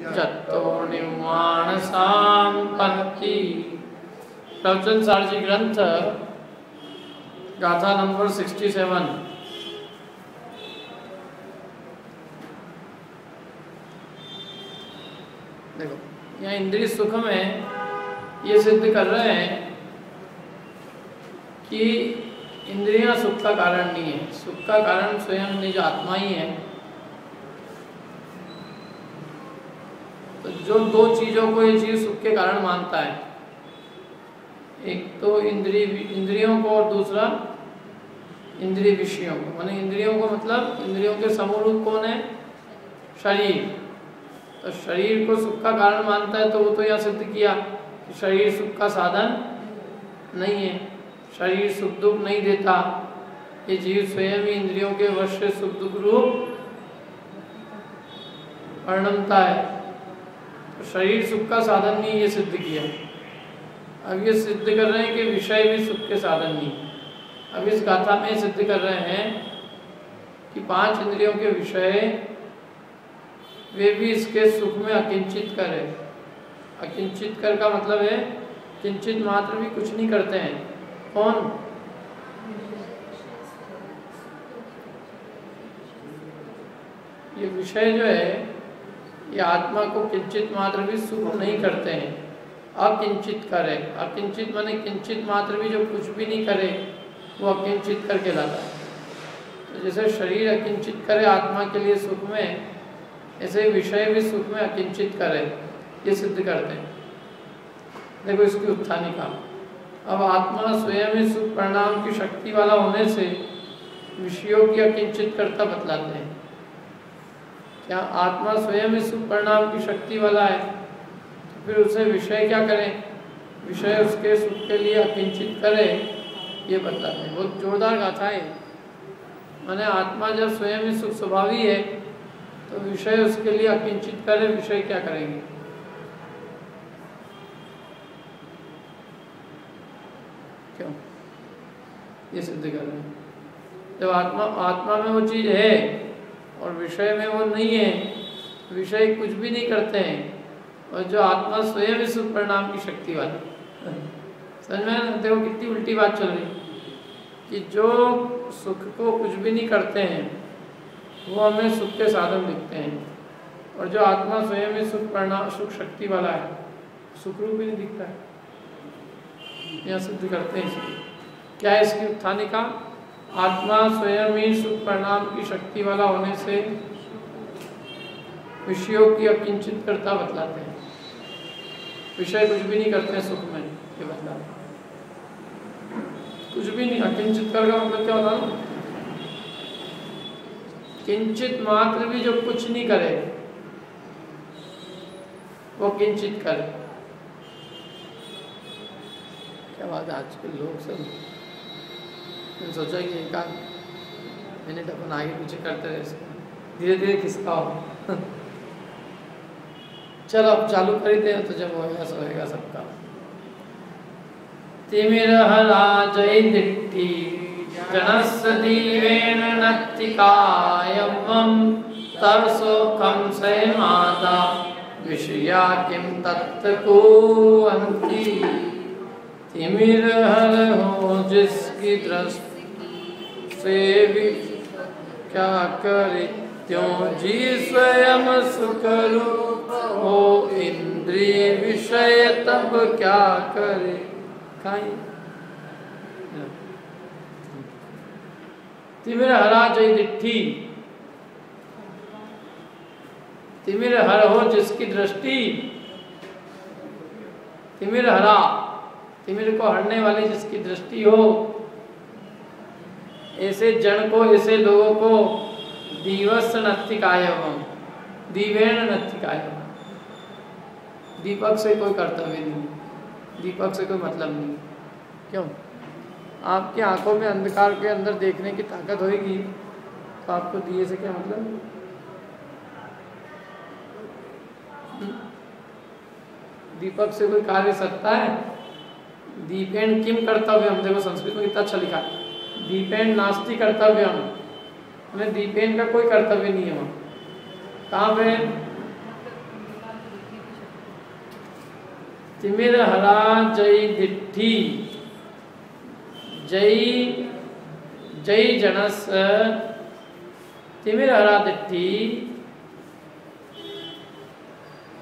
जत्तो निर्माणसां पंक्ति। प्रवचन सारजी ग्रंथ गाथा नंबर 67। देखो यहाँ इंद्रिय सुख में ये सिद्ध कर रहे हैं कि इंद्रियां सुख का कारण नहीं है, सुख का कारण स्वयं निज आत्मा ही है। तो जो दो चीजों को ये चीज सुख के कारण मानता है, एक तो इंद्रियों को और दूसरा इंद्रिय विषयों को। माने इंद्रियों को मतलब इंद्रियों के समूह कौन है? शरीर। तो शरीर को सुख का कारण मानता है, तो वो तो यह सिद्ध किया कि शरीर सुख का साधन नहीं है, शरीर सुख दुख नहीं देता, ये जीव स्वयं ही इंद्रियों के वश से सुख दुख रूप परिणमता है। तो शरीर सुख का साधन नहीं, ये सिद्ध किया। अब ये सिद्ध कर रहे हैं कि विषय भी सुख के साधन नहीं। अब इस गाथा में सिद्ध कर रहे हैं कि पांच इंद्रियों के विषय वे भी इसके सुख में अकिंचित कर है। अकिंचित कर का मतलब है किंचित मात्र भी कुछ नहीं करते हैं। कौन? ये विषय जो है ये आत्मा को किंचित मात्र भी सुख नहीं करते हैं, अकिंचित करे। अकिंचित माने किंचित मात्र भी जो कुछ भी नहीं करे वो अकिंचित कर कहलाता है। तो जैसे शरीर अकिंचित करे आत्मा के लिए सुख में, ऐसे विषय भी सुख में अकिंचित करे, ये सिद्ध करते हैं। देखो इसकी उत्थानिका। अब आत्मा स्वयं ही सुख परिणाम की शक्ति वाला होने से विषयों की अकिंचित करता बतलाते हैं। क्या आत्मा स्वयं ही सुख परिणाम की शक्ति वाला है, तो फिर उसे विषय क्या करें? विषय उसके सुख के लिए अकिंचित करे, ये बतलाते हैं। बहुत जोरदार गाथा है। माने आत्मा जब स्वयं ही सुख स्वभावी है तो विषय उसके लिए अकिंचित करे, विषय क्या करेंगे? क्यों? ये सिद्ध कर रहे हैं। जब आत्मा में वो चीज है और विषय में वो नहीं है, विषय कुछ भी नहीं करते हैं, और जो आत्मा स्वयं ही सुख परिणाम की शक्ति वाली। समझ में? देखो कितनी उल्टी बात चल रही कि जो सुख को कुछ भी नहीं करते हैं वो हमें सुख के साधन दिखते हैं, और जो आत्मा स्वयं ही सुख परिणाम सुख शक्ति वाला है सुख रूप भी नहीं दिखता है। यह सिद्ध करते हैं। इसलिए क्या है इसकी उत्थानिका? आत्मा स्वयं ही सुख परिणाम की शक्ति वाला होने से विषयों की अकिंचित करता बतलाते हैं। विषय कुछ भी नहीं करते हैं सुख में, ये बतलाते हैं। कुछ भी नहीं, अकिंचित कर का मतलब क्या होता? किंचित मात्र भी जो कुछ नहीं करे वो किंचित करे। क्या बात है, आजकल लोग सब सोचा कि एक आध मिनट अपन आगे पीछे करते रहे, धीरे धीरे किसका हो। चलो अब चालू करते हैं, तो जब होएगा सो होएगा सबका। तिमिरहरा जय दिट्ठी जनस्य दीवेन नत्तिकायवं तरसोखं सय माता विषया किं तत्कुर्वन्ति। तिमिरहर हो जिसकी दृष्टि से भी क्या करे, त्यों जी स्वयं सुख रूप हो इंद्रिय विषय तब क्या करे। खाई तिमिर हरा जय दिट्ठी। तिमिर हर हो जिसकी दृष्टि, तिमिर हरा तिमिर को हरने वाली जिसकी दृष्टि हो, ऐसे जन को, ऐसे लोगों को दीवस नत्तिकायवम, दीवेण नत्तिकायवम, दीपक से कोई कर्तव्य नहीं, दीपक से कोई मतलब नहीं। क्यों? आपकी आंखों में अंधकार के अंदर देखने की ताकत होगी तो आपको दिए से क्या मतलब? दीपक से कोई कार्य सकता है? दीपेन किम कर्तव्यम, देखो संस्कृत में कितना अच्छा लिखा है, दीपेन नास्ति कर्तव्यम। हमें दीपेन का कोई कर्तव्य नहीं है वहाँ। कहाँ पे? तिमिर हरा जय दिट्ठी जय जय जनस तिमिर हरा दिट्ठी।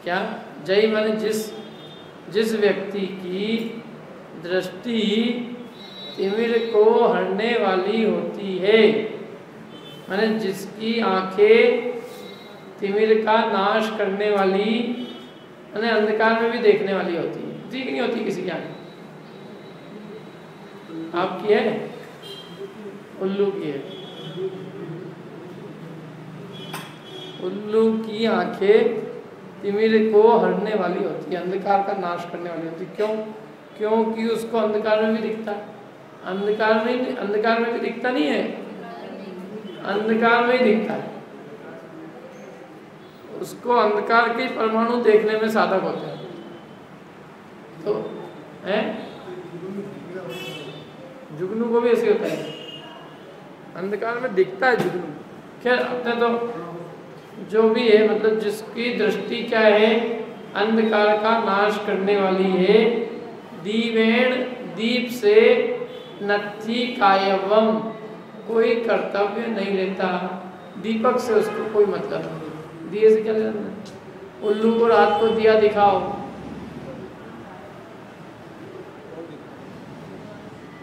क्या जय माने जिस व्यक्ति की दृष्टि तिमिर को हरने वाली होती है, माने जिसकी आंखें तिमिर का नाश करने वाली, माने अंधकार में भी देखने वाली होती है। ठीक नहीं होती किसी की आंखें? आपकी है? उल्लू की है। उल्लू की आंखें तिमिर को हरने वाली होती है, अंधकार का नाश करने वाली होती है। क्यों? क्योंकि उसको अंधकार में भी दिखता है। अंधकार में भी दिखता नहीं है, अंधकार में ही दिखता है। उसको अंधकार के परमाणु देखने में साधक होते हैं। तो है जुगनू को भी ऐसे होता है, अंधकार में दिखता है जुगनू। खैर अपने तो जो भी है, मतलब जिसकी दृष्टि क्या है, अंधकार का नाश करने वाली है। दीवेण दीप से नथी कायवम, कोई कर्तव्य नहीं लेता। दीपक से उसको कोई मतलब नहीं। दिए से क्या लेना है? उल्लू को रात को दिया दिखाओ,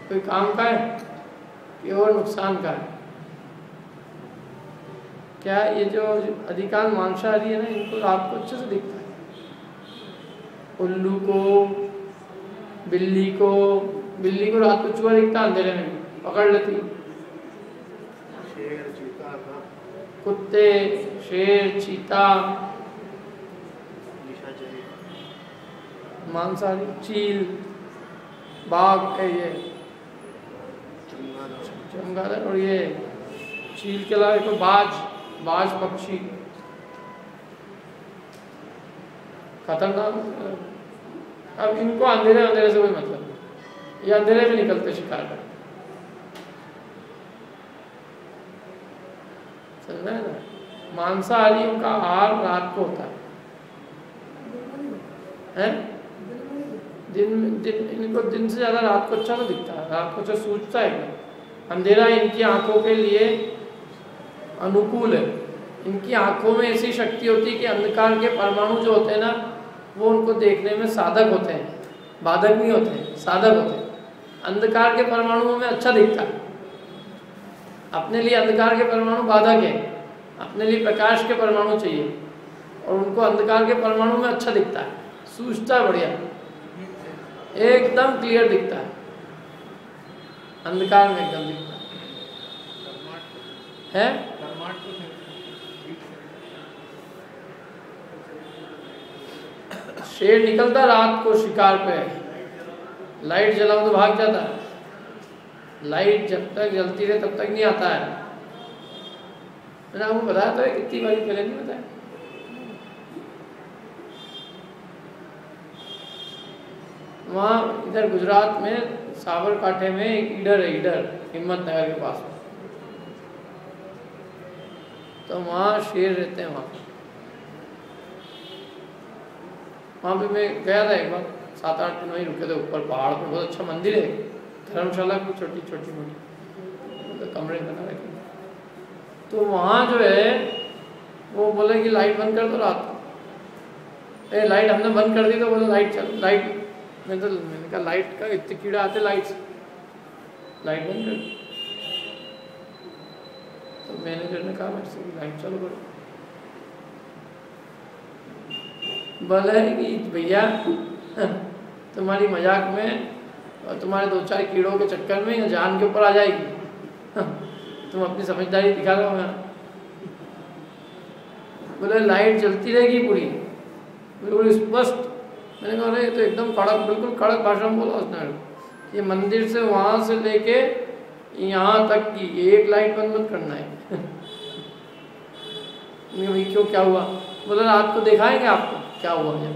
कोई काम का है कि और नुकसान का है? क्या ये जो अधिकांश मांसाहारी है ना, इनको रात को अच्छे से दिखता है। उल्लू को, बिल्ली को रात को चूहा दिखता, अंधेरे में पकड़ लेती। कुत्ते, शेर, चीता, मांसाहारी, चील, बाघ है ये, चमगादड़, और ये चील के अलावा एक बाज पक्षी खतरनाक। अब इनको अंधेरे से कोई मतलब नहीं, ये अंधेरे में निकलते शिकार कर। समझ रहे ना? मांसाहारियों का आहार रात को होता है? इनको दिन से ज़्यादा रात को अच्छा तो दिखता है, रात को अच्छा सूझता है। अंधेरा इनकी आंखों के लिए अनुकूल है। इनकी आंखों में ऐसी शक्ति होती है कि अंधकार के परमाणु जो होते हैं ना, वो उनको देखने में साधक होते हैं, बाधक नहीं होते, साधक होते हैं। अंधकार के परमाणुओं में अच्छा दिखता है। अपने लिए अंधकार के परमाणु बाधक है, अपने लिए प्रकाश के परमाणु चाहिए, और उनको अंधकार के परमाणु में अच्छा दिखता है, सूझता बढ़िया, एकदम क्लियर दिखता है, अंधकार में एकदम दिखता है। शेर निकलता रात को शिकार पे, लाइट जलाओ तो भाग जाता है। लाइट जब तक जलती रहे तब तक नहीं आता है। मैंने आपको बताया था कितनी बारी पहले, नहीं बताया? वहाँ इधर गुजरात में साबरकांठे में एक ईडर है, ईडर हिम्मत नगर के पास में, तो वहाँ शेर रहते हैं। वहाँ पे मैं गया था एक बार, 7-8 दिन वहीं रुके थे ऊपर पहाड़ पे। बहुत अच्छा मंदिर है, धर्मशाला की छोटी मोटी कमरे बना रखे। तो वहाँ जो है वो बोले कि लाइट बंद कर दो रात को। लाइट हमने बंद कर दी तो बोले लाइट मैंने कहा लाइट का इतने कीड़ा आते लाइट बंद कर। तो मैनेजर ने कहा मेरे से लाइट चालू करो। बोले कि भैया तुम्हारी मजाक में और तुम्हारे 2-4 कीड़ों के चक्कर में जान के ऊपर आ जाएगी, तुम अपनी समझदारी दिखा रहे हो। बोले लाइट जलती रहेगी पूरी, बिल्कुल स्पष्ट। मैंने कहा अरे तो एकदम कड़क, बिल्कुल कड़क भाषा में बोला उसने। ये मंदिर से वहाँ से लेके यहाँ तक की एक लाइट बंद मत करना है। भाई क्यों, क्या हुआ? बोले रात को दिखाएंगे आपको क्या हुआ है।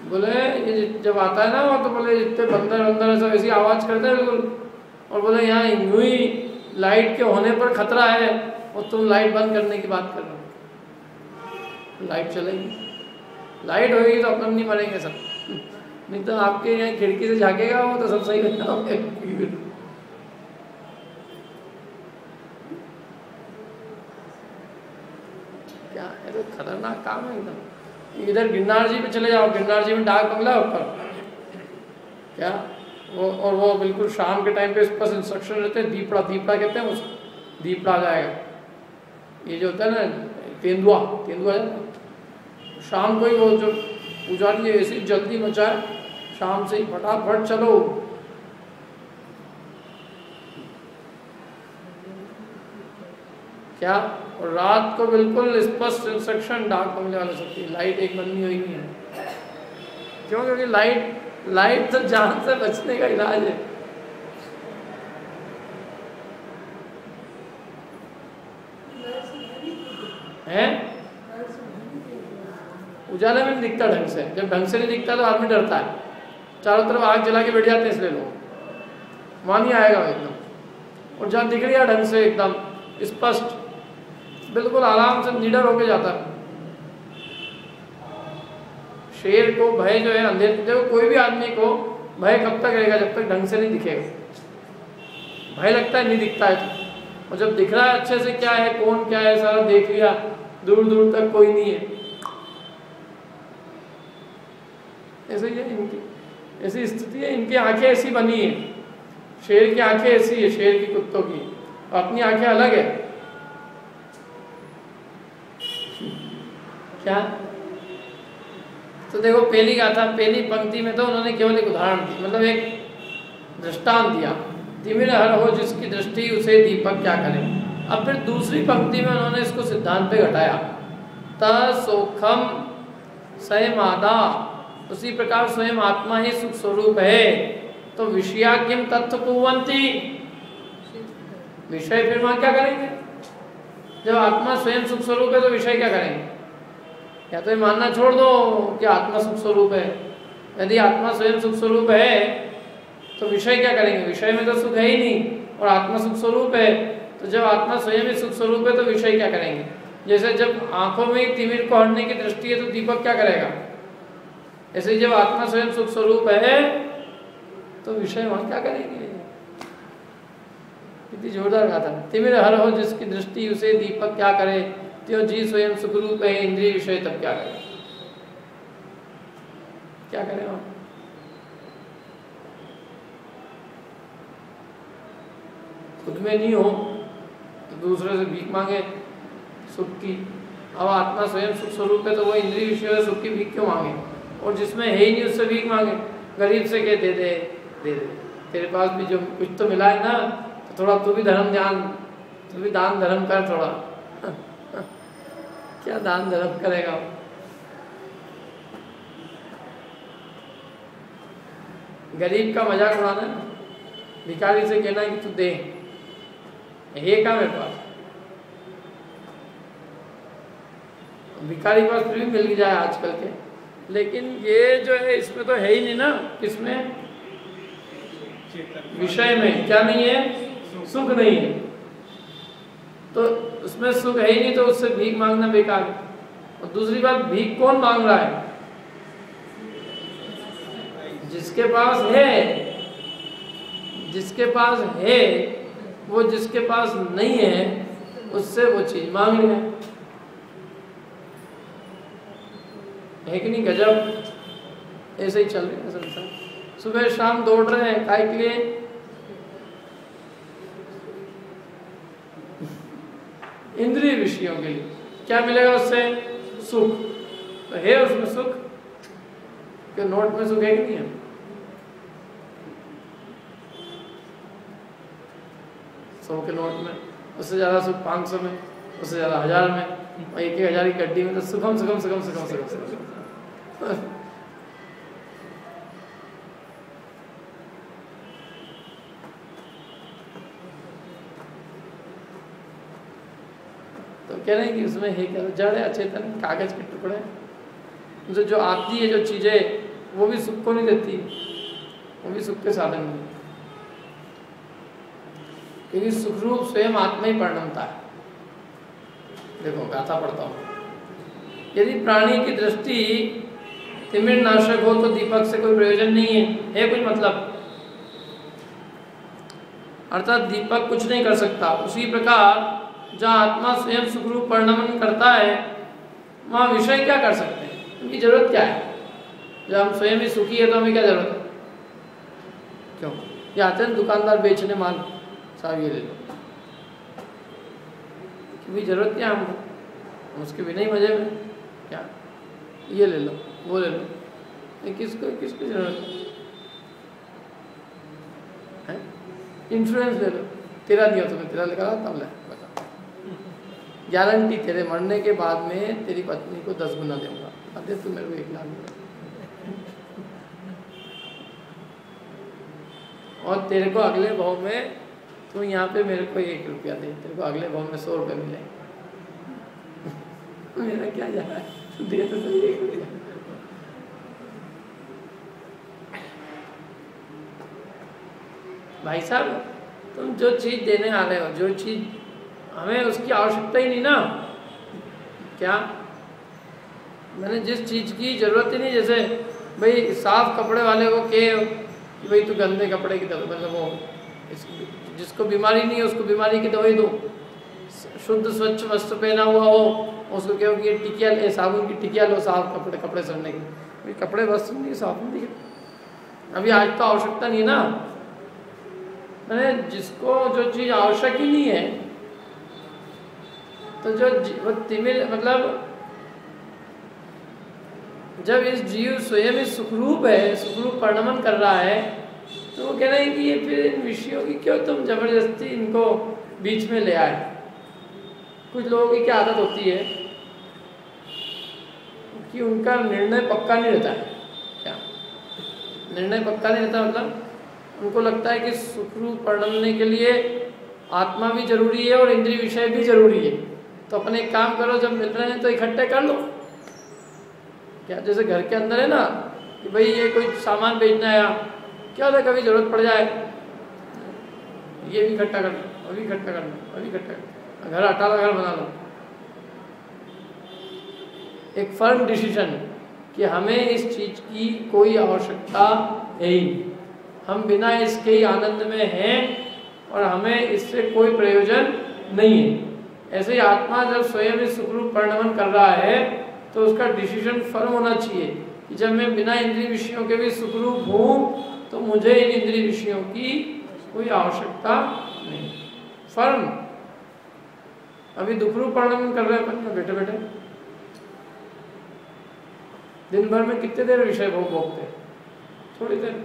बोले ये जब आता है ना वो, तो बोले जितने बंदर ऐसा ऐसी आवाज़ करते हैं बिल्कुल, और बोले यहाँ यूं ही लाइट के होने पर खतरा है और तुम लाइट बंद करने की बात कर रहे हो। लाइट चलेगी, लाइट होगी तो अपन नहीं मरेंगे सब, नहीं तो आपके यहाँ खिड़की से झाँकेगा वो तो सब सही रहता होगा। क्या है, तो खतरनाक काम है एकदम। इधर गिरनार जी पे चले जाओ, गिरनार जी में डाक बंगला ऊपर क्या वो, और वो बिल्कुल शाम के टाइम पे इस पर इंस्ट्रक्शन रहते हैं, दीपड़ा दीपड़ा कहते हैं उस, दीपड़ा आ जाएगा। ये जो होता है ना तेंदुआ, तेंदुआ शाम को ही वो जो पुजारी ऐसी जल्दी मचाए, शाम से ही फटाफट चलो। क्या, और रात को बिल्कुल स्पष्ट इंस्ट्रक्शन डाक बंगले वाले सकती है, लाइट एक बंद नहीं हुई नहीं है। क्यों? क्योंकि लाइट तो जान से बचने का इलाज है। हैं? उजाले में नहीं दिखता ढंग से, जब ढंग से नहीं दिखता तो आदमी डरता है, चारों तरफ आग जला के बैठ जाते हैं इसलिए लोग, वहाँ नहीं आएगा एकदम। और जहाँ दिख रही है ढंग से एकदम स्पष्ट, बिल्कुल आराम से निडर होके जाता है। शेर को भय जो है अंधेरे, देखो कोई भी आदमी को भय कब तक रहेगा, जब तक ढंग से नहीं दिखेगा। भय लगता है नहीं दिखता है तो, और जब दिख रहा है अच्छे से क्या है कौन क्या है सारा देख लिया, दूर दूर तक कोई नहीं है, ऐसे ही है इनकी, ऐसी स्थिति है। इनकी आंखें ऐसी बनी है, शेर की आंखें ऐसी है, शेर की कुत्तों की अपनी आंखें अलग है। क्या? तो देखो पहली गाथा, पहली पंक्ति में तो उन्होंने केवल एक उदाहरण दी, मतलब एक दृष्टांत दिया, तिमिर हर हो जिसकी दृष्टि उसे दीपक क्या करे। अब फिर दूसरी पंक्ति में उन्होंने इसको सिद्धांत पे घटाया, तोखम स्वयमादा, उसी प्रकार स्वयं आत्मा ही सुख स्वरूप है, तो विषया किम तत्व कुवंती, विषय फिर वहां क्या करेंगे? जब आत्मा स्वयं सुख स्वरूप है तो विषय क्या करेंगे? या तो ये मानना छोड़ दो कि आत्मा सुख स्वरूप है। यदि आत्मा स्वयं सुख स्वरूप है तो विषय क्या करेंगे? विषय में तो सुख है ही नहीं, और आत्मा सुख स्वरूप है, तो जब आत्मा स्वयं ही सुख स्वरूप है तो विषय क्या करेंगे? जैसे जब आंखों में तिमिर को हटने की दृष्टि है तो दीपक क्या करेगा, ऐसे जब आत्मा स्वयं सुख स्वरूप है तो विषय वहां क्या करेंगे? कितनी जोरदार गाथा। तिमिर हर हो जिसकी दृष्टि उसे दीपक क्या करे, त्यो जी स्वयं सुखरूप है, इंद्रिय विषय तब क्या करे? क्या करें वहां? खुद में नहीं हो तो दूसरे से भीख मांगे सुख की। अब आत्मा स्वयं सुख स्वरूप है तो वो इंद्रिय विषय सुख की भीख क्यों मांगे? और जिसमें है ही नहीं उससे भीख मांगे। गरीब से कह दे दे दे दे, तेरे पास भी जो कुछ तो मिला है ना, तो थोड़ा तू भी धर्म ध्यान, तू भी दान धर्म कर थोड़ा। क्या दान धर्म करेगा? गरीब का मजाक उड़ाना, भिखारी से कहना है कि तू दे, है क्या मेरे पास? भिखारी के पास फिर भी मिल जाए आजकल के, लेकिन ये जो है इसमें तो है ही नहीं ना। किसमें? विषय में क्या नहीं है? सुख नहीं है, तो उसमें सुख है ही नहीं, तो उससे भीख मांगना बेकार है। और दूसरी बात, भीख कौन मांग रहा है? जिसके पास है, जिसके पास है वो जिसके पास नहीं है उससे वो चीज मांग रहे हैं, है कि नहीं? गजब। ऐसे ही चल रहे हैं संसार, सुबह शाम दौड़ रहे हैं काय के लिए? इंद्रिय विषयों के लिए। क्या मिलेगा उससे? सुख। तो है उसमें सुख? कि नोट में सुख है कि नहीं है? 100 के नोट में, उससे ज़्यादा सुख 500 में, उससे ज़्यादा 1000 में, और 1000 की गड्डी में तो सुखम सुखम सुखम सुखम सुखम सुखम। तो कह रहे हैं कि उसमें है क्या? जड़ है, अचेतन, कागज के टुकड़े, उनसे जो आती है जो चीज़ें वो भी सुख को नहीं देती, वो भी सुख के साधन नहीं, क्योंकि सुखरूप स्वयं आत्मा ही परिणमता है। देखो गाथा पढ़ता हूँ, यदि प्राणी की दृष्टि तिमिर नाशक हो तो दीपक से कोई प्रयोजन नहीं है कोई मतलब? अर्थात दीपक कुछ नहीं कर सकता। उसी प्रकार जहाँ आत्मा स्वयं सुखरूप परिणमन करता है वहाँ विषय क्या कर सकते हैं? उनकी जरूरत क्या है? जब हम स्वयं ही सुखी है तो हमें क्या जरूरत है? क्यों ये आते हैं दुकानदार बेचने माल, साहब ये ले लो, क्योंकि जरूरत क्या हमको? हम उसके बिना ही मजे में क्या, ये ले लो वो ले लो, ये किसको जरूरत है? इंश्योरेंस ले लो, तेरा नहीं हो तो मैं तेरा लेकर आता हूँ, बता गारंटी तेरे मरने के बाद में तेरी पत्नी को 10 गुना दूंगा, अरे तू मेरे को 1 लाख दे और तेरे को अगले भाव में तू यहाँ पे मेरे को 1 रुपया दे, तेरे को अगले भाव में 100 रुपये मिले। मेरा क्या जा रहा है, दे तो सही 1 रुपया। भाई साहब तुम जो चीज़ देने आ रहे हो, जो चीज़ हमें उसकी आवश्यकता ही नहीं ना, क्या मैंने जिस चीज़ की ज़रूरत ही नहीं, जैसे भाई साफ कपड़े वाले को कि भाई तू गंदे कपड़े की दवाई, मतलब वो जिसको बीमारी नहीं है उसको बीमारी की दवाई दो, शुद्ध स्वच्छ वस्त्र पहना हुआ हो उसको कहो कि ये टिकिया ले, साबुन की टिकिया लो साफ कपड़े सड़ने की, भाई कपड़े वस्त्र नहीं साफ नहीं दिखे। अभी आज तो आवश्यकता नहीं ना, मैंने जिसको जो चीज़ आवश्यक ही नहीं है तो जो तिमिर मतलब जब इस जीव स्वयं इस सुखरूप है, सुखरूप परिणमन कर रहा है, तो वो कह रहे हैं कि ये फिर इन विषयों की क्यों तुम जबरदस्ती इनको बीच में ले आए। कुछ लोगों की क्या आदत होती है कि उनका निर्णय पक्का नहीं रहता है। क्या निर्णय पक्का नहीं रहता? मतलब उनको लगता है कि सुखरूप परिणमने के लिए आत्मा भी जरूरी है और इंद्रिय विषय भी जरूरी है, तो अपने एक काम करो, जब मिल रहे हैं तो इकट्ठे कर लो। क्या जैसे घर के अंदर है ना कि भाई ये कोई सामान बेचना है, क्या होता है कभी जरूरत पड़ जाए, ये भी इकट्ठा कर लो, अभी इकट्ठा कर लो, अभी इकट्ठा कर लो, घर अटाला घर बना लो। एक फर्म डिसीजन कि हमें इस चीज़ की कोई आवश्यकता है ही नहीं, हम बिना इसके ही आनंद में हैं और हमें इससे कोई प्रयोजन नहीं है। ऐसे ही आत्मा जब स्वयं इस सुखरूप परिणमन कर रहा है तो उसका डिसीजन फर्म होना चाहिए कि जब मैं बिना इंद्रिय विषयों के भी सुखरूप हूँ तो मुझे इन इंद्रिय विषयों की कोई आवश्यकता नहीं। फर्म अभी दुखरूप परिणमन कर रहे हैं बैठे बैठे, दिन भर में कितने देर विषय भोगते, थोड़ी देर,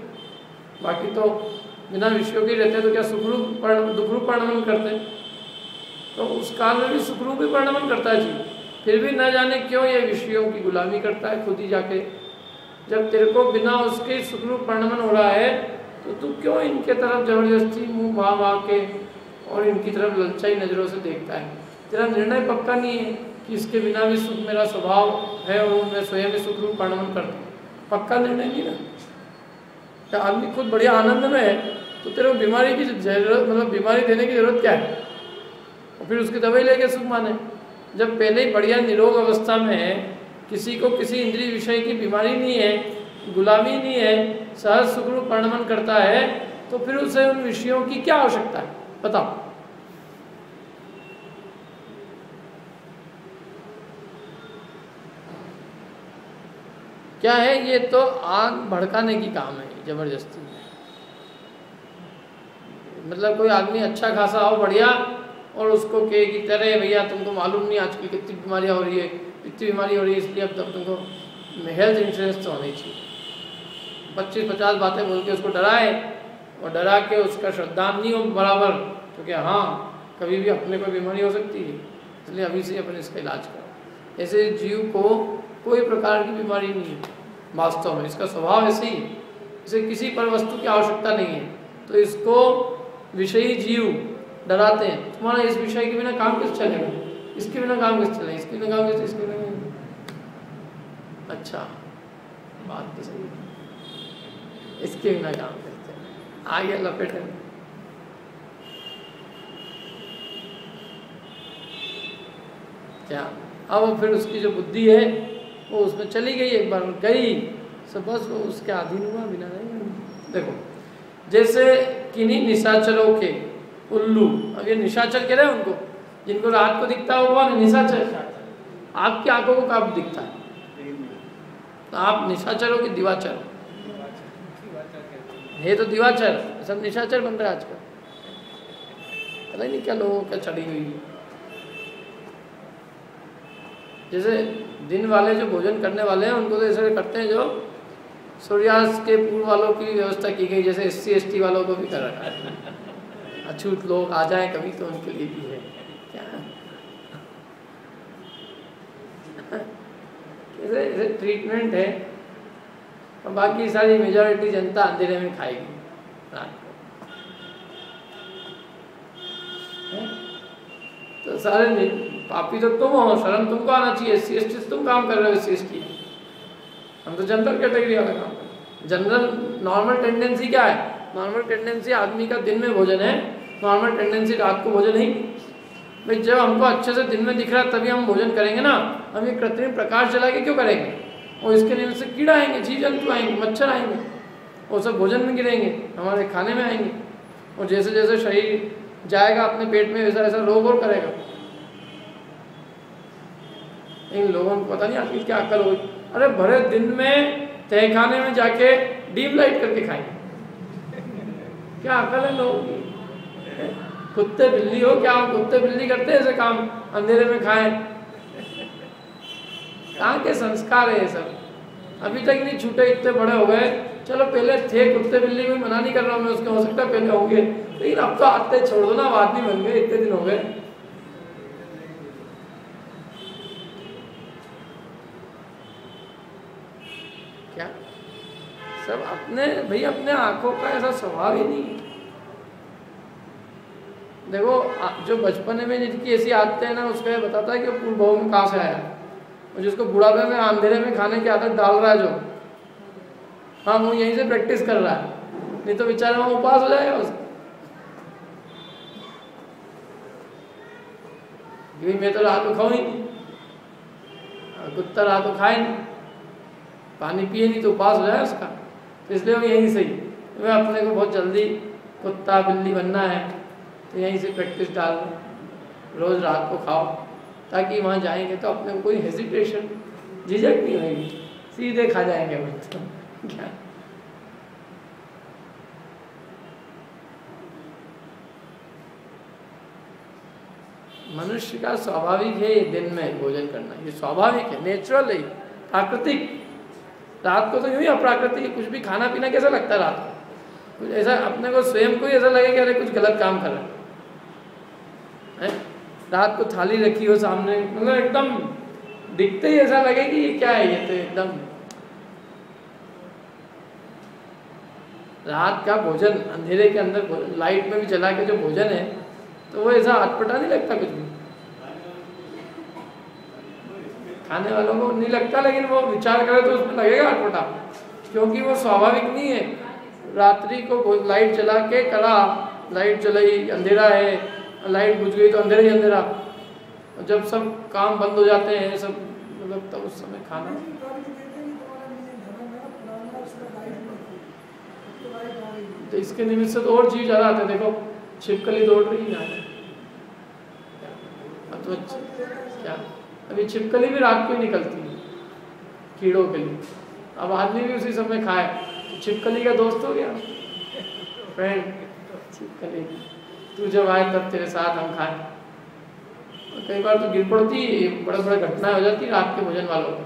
बाकी तो बिना विषयों के रहते तो क्या सुखरूप दुखरूप परिणमन करते, तो उस काल में भी सुखरूप ही परिणमन करता है जीव, फिर भी न जाने क्यों ये विषयों की गुलामी करता है खुद ही जाके। जब तेरे को बिना उसके सुखरूप परिणमन हो रहा है तो तू क्यों इनके तरफ जबरदस्ती मुंह भाव के और इनकी तरफ ललचाई नज़रों से देखता है? तेरा निर्णय पक्का नहीं है कि इसके बिना भी सुख मेरा स्वभाव है और मैं स्वयं भी सुखरूप परिणमन करता हूँ, पक्का निर्णय नहीं ना। क्या आदमी खुद बढ़िया आनंद में है तो तेरे को बीमारी की जरूरत, मतलब बीमारी देने की जरूरत क्या है? और फिर उसकी दवाई लेके सुख माने। जब पहले ही बढ़िया निरोग अवस्था में है, किसी को किसी इंद्रिय विषय की बीमारी नहीं है, गुलामी नहीं है, सहज सुखरूप परिणमन करता है, तो फिर उसे उन विषयों की क्या आवश्यकता है? बताओ। क्या है? ये तो आग भड़काने की काम है जबरदस्ती। मतलब कोई आदमी अच्छा खासा हो बढ़िया और उसको कहे कि तेरे भैया तुमको मालूम नहीं आजकल कितनी बीमारियाँ हो रही है, इतनी बीमारी हो रही है, इसलिए अब तक तुमको हेल्थ इंश्योरेंस तो होनी चाहिए। 25-50 बातें बोल के उसको डराए और डरा के उसका श्रद्धांजलि नहीं हो बराबर, तो क्या हाँ कभी भी अपने को बीमारी हो सकती है, इसलिए अभी से अपन इसका इलाज करो। ऐसे जीव को कोई प्रकार की बीमारी नहीं है वास्तव में, इसका स्वभाव ऐसे ही, इसे किसी पर वस्तु की आवश्यकता नहीं है, तो इसको विषयी जीव डराते हैं। तुम्हारा इस विषय के बिना काम किस चलेगा, इसके बिना काम किस चलेगा, इसके बिना काम किस, इसके बिना। अच्छा बात तो सही है, इसके बिना काम करते हैं, आ गया लपेटे में। क्या अब फिर उसकी जो बुद्धि है वो उसमें चली गई, एक बार गई सब, बस वो उसके अधीन हुआ, बिना नहीं। देखो जैसे किन्हीं निशाचरों के उल्लू, अब ये निशाचर कह रहे हैं उनको जिनको रात को दिखता होगा निशाचर, आपकी आंखों को कब दिखता है? तो आप निशाचरों की दिवाचर है, तो दिवाचर सब निशाचर बन रहे आजकल, पता नहीं क्या लोगों क्या चढ़ी हुई है। जैसे दिन वाले जो भोजन करने वाले हैं उनको तो ऐसे करते हैं जो सूर्यास्त के पूर्व वालों की व्यवस्था की गई, जैसे SC ST वालों को भी कर रखा है, अछूत लोग आ जाए कभी तो उनके लिए भी है क्या, ऐसे ट्रीटमेंट है। और बाकी सारी मेजॉरिटी जनता अंधेरे में खाएगी रात को। तो सारे पापी तो तुम हो, शर्म तुमको आना चाहिए, SC ST तुम काम कर रहे हो, SC ST हम तो जनरल कैटेगरी वाला काम कर रहे हैं। जनरल नॉर्मल टेंडेंसी क्या है? नॉर्मल टेंडेंसी आदमी का दिन में भोजन है, नॉर्मल टेंडेंसी रात को भोजन नहीं। भाई जब हमको अच्छे से दिन में दिख रहा है तभी हम भोजन करेंगे ना, हम ये कृत्रिम प्रकाश जला के क्यों करेंगे? और इसके निमित्त से कीड़ा आएंगे, जीव जंतु आएंगे, मच्छर आएंगे, वो सब भोजन में गिरेंगे, हमारे खाने में आएंगे, और जैसे जैसे शरीर जाएगा अपने पेट में वैसा वैसा रोग और करेगा। इन लोगों को पता नहीं आखिर क्या अक्ल होगी। अरे भरे दिन में तहखाने में जाके डीप लाइट करके खाएंगे, क्या अक्ल है लोगों की? कुत्ते बिल्ली हो क्या, कुत्ते बिल्ली करते हैं ऐसे काम, अंधेरे में खाएं? कहाँ के संस्कार है ये सब? अभी तक नहीं छूटे, इतने बड़े हो गए। चलो पहले थे कुत्ते बिल्ली, कोई मना नहीं कर रहा हूँ मैं, उसके हो सकता है पहले होंगे, लेकिन अब तो आते छोड़ दो ना, अब आदमी बन गए, इतने दिन हो गए। क्या सब अपने भाई अपने आंखों का ऐसा स्वभाव ही नहीं है। देखो जो बचपन में जिनकी ऐसी आदतें हैं ना, उसका ये बताता है कि पूर्व भाव में कहाँ से आया, और जिसको बुढ़ापे में अंधेरे में खाने की आदत डाल रहा है जो, हाँ वो यहीं से प्रैक्टिस कर रहा है, नहीं तो बेचारा वहाँ उपास हो जाएगा उसका। क्योंकि मैं तो रात को खाऊं ही नहीं, कुत्ता रात को खाए नहीं, पानी पिए नहीं तो उपास हो जाए उसका। तो इसलिए वो यहीं से ही, मैं अपने को बहुत जल्दी कुत्ता बिल्ली बनना है तो यहीं से प्रैक्टिस डाल दो, रोज़ रात को खाओ, ताकि वहाँ जाएंगे तो अपने को कोई हेजिटेशन झिझक नहीं होगी, सीधे खा जाएंगे वो तो क्या। मनुष्य का स्वाभाविक है ये दिन में भोजन करना, ये स्वाभाविक है, नेचुरल है, प्राकृतिक। रात को तो यूँ ही अप्राकृतिक, कुछ भी खाना पीना कैसा लगता है रात को, कुछ ऐसा अपने को स्वयं को ही ऐसा लगे कि अरे कुछ गलत काम कर रहा है। रात को थाली रखी हो सामने, मतलब एकदम दिखते ही ऐसा लगे कि ये क्या है, ये तो एकदम रात का भोजन अंधेरे के अंदर लाइट में भी जला के जो भोजन है तो वो ऐसा अटपटा नहीं लगता कुछ भी, खाने वालों को नहीं लगता, लेकिन वो विचार करे तो उसमें लगेगा अटपटा, क्योंकि वो स्वाभाविक नहीं है। रात्रि को लाइट जला के करा, लाइट जलाई अंधेरा है, लाइट बुझ गई तो अंधेरा ही अंधेरा, और जब सब काम बंद हो जाते हैं सब, मतलब तब उस समय खाना। तो इसके निमित्त से तो और चीज ज़्यादा आते, देखो छिपकली दौड़ रही है तो क्या, अभी छिपकली भी रात को ही निकलती है कीड़ों के लिए, अब आदमी भी उसी समय खाए तो छिपकली का दोस्त हो गया, फ्रेंड छिपकली, तू जब आए तब तेरे साथ हम खाएं। कई बार तो गिर पड़ती, बड़े बड़े घटनाएं हो जाती रात के भोजन वालों को,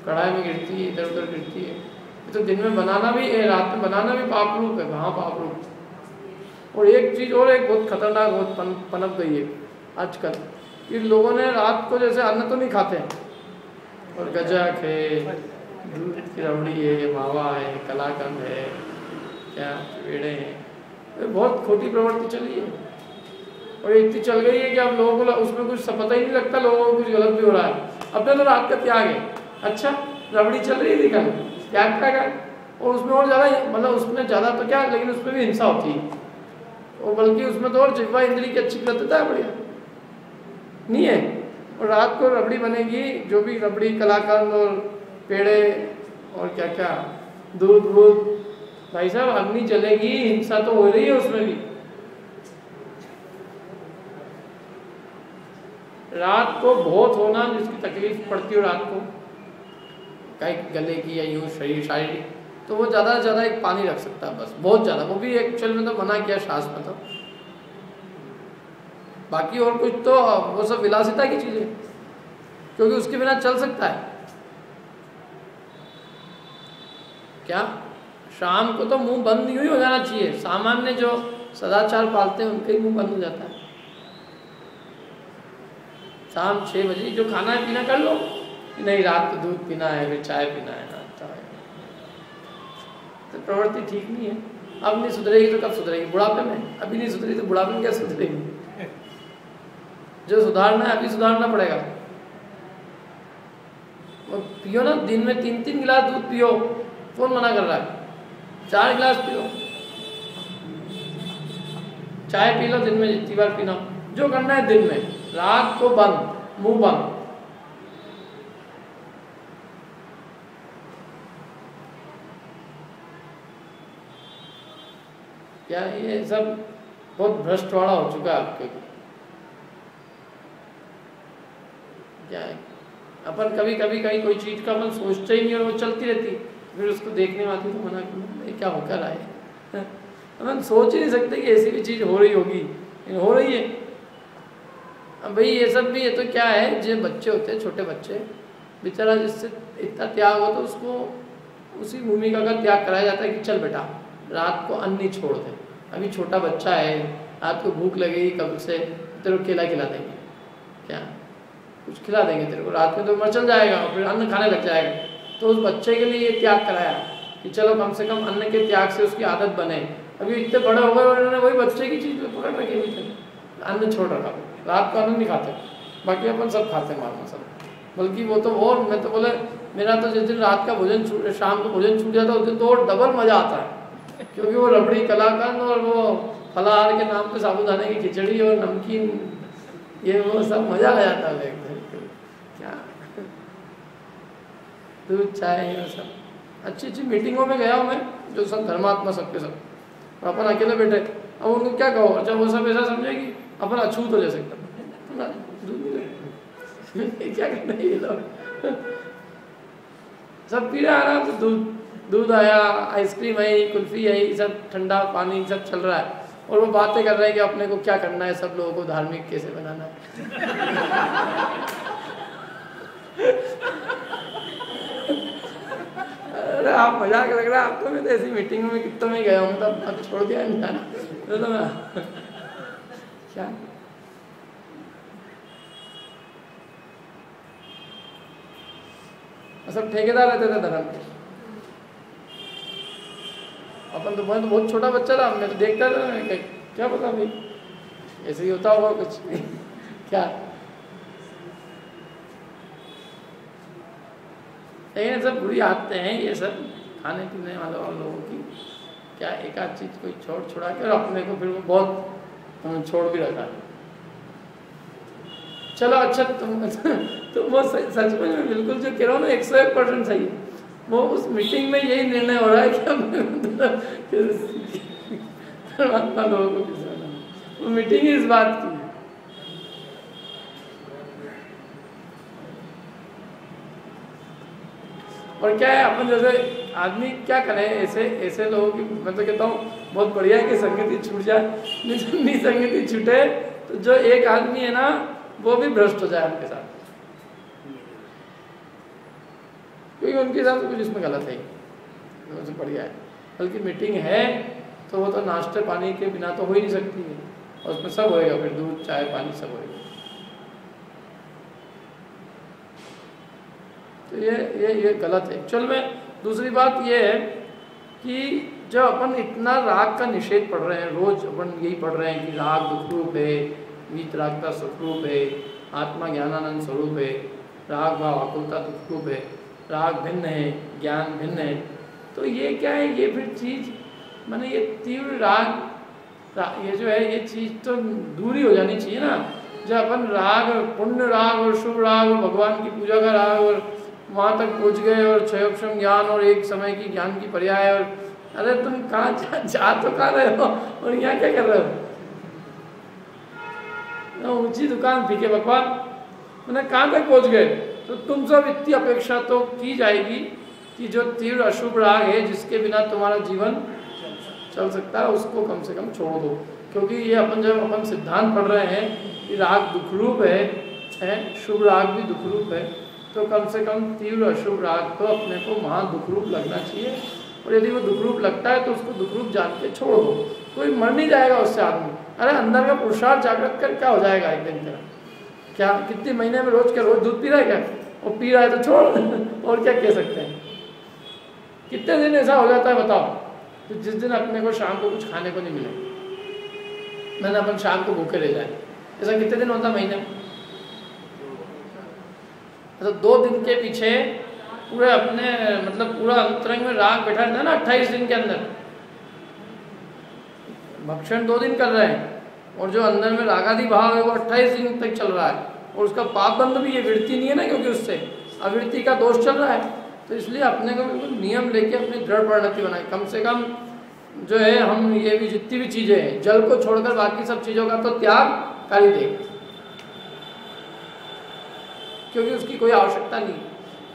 कढ़ाई में गिरती है, इधर उधर गिरती है। तो दिन में बनाना भी है, रात में बनाना भी पाप रूप है, वहाँ पाप रूप। और एक चीज़ और, एक बहुत खतरनाक बहुत पनप गई है आजकल, कि लोगों ने रात को जैसे अन्न तो नहीं खाते हैं, और गजक है, दूध की रबड़ी है, मावा है, कलाकंद है, क्या पेड़े हैं, तो बहुत खोटी प्रवृत्ति चली है। और इतनी चल गई है कि अब लोगों को उसमें कुछ पता ही नहीं लगता, लोगों को कुछ गलत भी हो रहा है। अपने तो रात का त्याग है, अच्छा रबड़ी चल रही थी कल, त्याग क्या कर, और उसमें और ज़्यादा, मतलब उसमें ज़्यादा तो क्या, लेकिन उसमें भी हिंसा होती है, और बल्कि उसमें तो और जिह्वा इंद्री की अच्छी प्रतता है, बढ़िया नहीं है, और रात को रबड़ी बनेगी, जो भी रबड़ी, कलाकंद और पेड़े और क्या क्या, दूध वूध, भाई साहब अग्नि जलेगी, हिंसा तो हो रही है उसमें भी। रात को बहुत होना जिसकी तकलीफ पड़ती हो रात को, कहीं गले की या यूँ शरीर शारीरिक, तो वो ज़्यादा से ज़्यादा एक पानी रख सकता है बस, बहुत ज़्यादा, वो भी एक्चुअल में तो मना किया शास्त्र में तो। बाकी और कुछ तो वो सब विलासिता की चीज़ें, क्योंकि उसके बिना चल सकता है क्या? शाम को तो मुंह बंद यूँ ही हो जाना चाहिए, सामान्य जो सदाचार पालते हैं उनके ही मुंह बंद हो जाता है। शाम 6 बजे जो खाना है पीना कर लो, नहीं रात को दूध पीना है, फिर चाय पीना है, नाश्ता है, तो प्रवृत्ति ठीक नहीं है। अब नहीं सुधरेगी तो कब सुधरेगी? बुढ़ापे में? अभी नहीं सुधरी तो बुढ़ापे में क्या सुधरेगी? जो सुधारना है अभी सुधारना पड़ेगा। और पियो ना, दिन में 3-3 गिलास दूध पियो, कौन मना कर रहा है? 4 गिलास पियो, चाय पी लो दिन में जितनी बार पीना, जो करना है दिन में, रात को बंद, मुंह बंद। क्या ये सब बहुत भ्रष्ट वाला हो चुका है आपके? क्या है, अपन कभी कभी कहीं कोई चीज का अपन सोचते ही नहीं और वो चलती रहती, फिर उसको देखने में आती तो मना कर, क्या होकर आए। अपन सोच ही नहीं सकते कि ऐसी भी चीज हो रही होगी, हो रही है। अब भाई ये सब भी, ये तो क्या है, जो बच्चे होते हैं, छोटे बच्चे, बेचारा जिससे इतना त्याग हो तो उसको उसी भूमिका का त्याग कराया जाता है कि चल बेटा रात को अन्न ही छोड़ दे, अभी छोटा बच्चा है, रात को भूख लगेगी कब से, तेरे को केला खिला देंगे, क्या कुछ खिला देंगे तेरे को, रात में तो मर चल जाएगा और फिर अन्न खाने लग जाएगा। तो उस बच्चे के लिए ये त्याग कराया कि चलो कम से कम अन्न के त्याग से उसकी आदत बने। अभी इतने बड़े हो गए और उन्होंने वही बच्चे की चीज़ पकड़ रखी हुई थी, अन्न छोड़ रखा, रात को अन्न नहीं खाते, बाकी अपन सब खाते मारना सब। बल्कि वो तो और मैं तो बोले, मेरा तो जिस दिन रात का भोजन छूट, शाम को भोजन छूट जाता है उस दिन तो और डबल मज़ा आता है, क्योंकि वो रबड़ी, कलाकंद और वो फलाहार के नाम पे साबूदाने की खिचड़ी और नमकीन, ये वो सब मज़ा आ जाता है क्या, दूध चाय ये सब। अच्छी अच्छी मीटिंगों में गया हूँ मैं, जो सब धर्मात्मा सबके सब, और अपन अकेले बैठे, अब उनको क्या कहो, अच्छा वो सब ऐसा समझेगी अपन अछूत हो जा सकता, क्या करना है ये लोग, सब पी रहे आराम से, दूध आया, आइसक्रीम आई, कुल्फी आई, सब ठंडा पानी सब चल रहा है, और वो बातें कर रहे हैं कि अपने को क्या करना है, सब लोगों को धार्मिक कैसे बनाना है। अरे आप मजाक लग रहा है आपको, मैं तो ऐसी मीटिंग में कितनों में गया हूँ, तब अब छोड़ दिया नहीं जाना तो मैं क्या। सब ठेकेदार रहते थे धर्म के, अपन तो मैं तो बहुत छोटा बच्चा था, मैं तो देखता था, मैं क्या पता भाई ऐसे ही होता होगा कुछ क्या। लेकिन सब बुरी आदतें हैं ये सब खाने पीने वाले और लोगों की, क्या एक आध चीज़ कोई छोड़ा के और अपने को फिर वो बहुत छोड़ भी रखा है। चलो अच्छा, तुम वो सच में बिल्कुल जो कह रहा हूँ ना 101% सही है। वो उस मीटिंग में यही निर्णय हो रहा है कि परमात्मा लोगों को किस, वो मीटिंग ही इस बात की है। और क्या है, अपन जैसे आदमी क्या करें, ऐसे लोगों की मैं तो कहता हूँ बहुत बढ़िया है कि संगति छूट जाए, नहीं संगति छूटे तो जो एक आदमी है ना वो भी भ्रष्ट हो जाए उनके साथ, क्योंकि उनके हिसाब से कुछ इसमें गलत है, तो बढ़िया है। बल्कि मीटिंग है तो वो तो नाश्ते पानी के बिना तो हो ही नहीं सकती है, और उसमें सब होएगा, फिर दूध चाय पानी सब होएगा। तो ये गलत है एक्चुअल में। दूसरी बात ये है कि जब अपन इतना राग का निषेध पढ़ रहे हैं, रोज अपन यही पढ़ रहे हैं कि राग दुख रूप है, वीतरागता सुख रूप है, आत्मा ज्ञानानंद स्वरूप है, राग भाव आकुलता दुख रूप है, राग भिन्न है, ज्ञान भिन्न है, तो ये क्या है, ये फिर चीज़ माने ये तीव्र राग ये जो है ये चीज़ तो दूरी हो जानी चाहिए ना। जब अपन राग, पुण्य राग और शुभ राग और भगवान की पूजा का राग और वहाँ तक पहुँच गए और क्षयोक्षम ज्ञान और एक समय की ज्ञान की पर्याय, और अरे तुम कहाँ जा तो कहाँ रहे हो और यहाँ क्या कर रहे हो? ऊंची दुकान फीके पकवान, मैंने कहाँ तक पहुँच गए? तो तुम सब इतनी अपेक्षा तो की जाएगी कि जो तीव्र अशुभ राग है जिसके बिना तुम्हारा जीवन चल सकता है उसको कम से कम छोड़ दो। क्योंकि ये जब अपन सिद्धांत पढ़ रहे हैं कि राग दुखरूप है, शुभ राग भी दुखरूप है, तो कम से कम तीव्र अशुभ राग तो अपने को महा दुखरूप लगना चाहिए। और यदि वो दुखरूप लगता है तो उसको दुखरूप जान के छोड़ दो। कोई मर नहीं जाएगा उससे आदमी। अरे अंदर का पुरुषार्थ जागृत कर क्या हो जाएगा एक दिन तेरा? क्या कितने महीने में रोज दूध पी रहा है क्या? और पी रहा है तो छोड़ और क्या कह सकते हैं? कितने दिन ऐसा हो जाता है बताओ? तो जिस दिन अपने को शाम को कुछ खाने को नहीं मिले, मैंने अपन शाम को भूखे रह जाए, ऐसा कितने दिन होता महीने में? तो 2 दिन के पीछे पूरे अपने पूरा अंतरंग में राग बैठा रहता है ना। 28 दिन के अंदर भक्षण 2 दिन कर रहे हैं और जो अंदर में रागादि भाव है वो 28 दिन तक चल रहा है। और उसका पाप बंध भी ये वृत्ति नहीं है ना, क्योंकि उससे अवृत्ति का दोष चल रहा है। तो इसलिए अपने को बिल्कुल नियम लेके अपनी दृढ़ परिणति बनाए। कम से कम जो है हम ये भी जितनी भी चीज़ें हैं, जल को छोड़कर बाकी सब चीज़ों का तो त्याग कर ही दें, क्योंकि उसकी कोई आवश्यकता नहीं,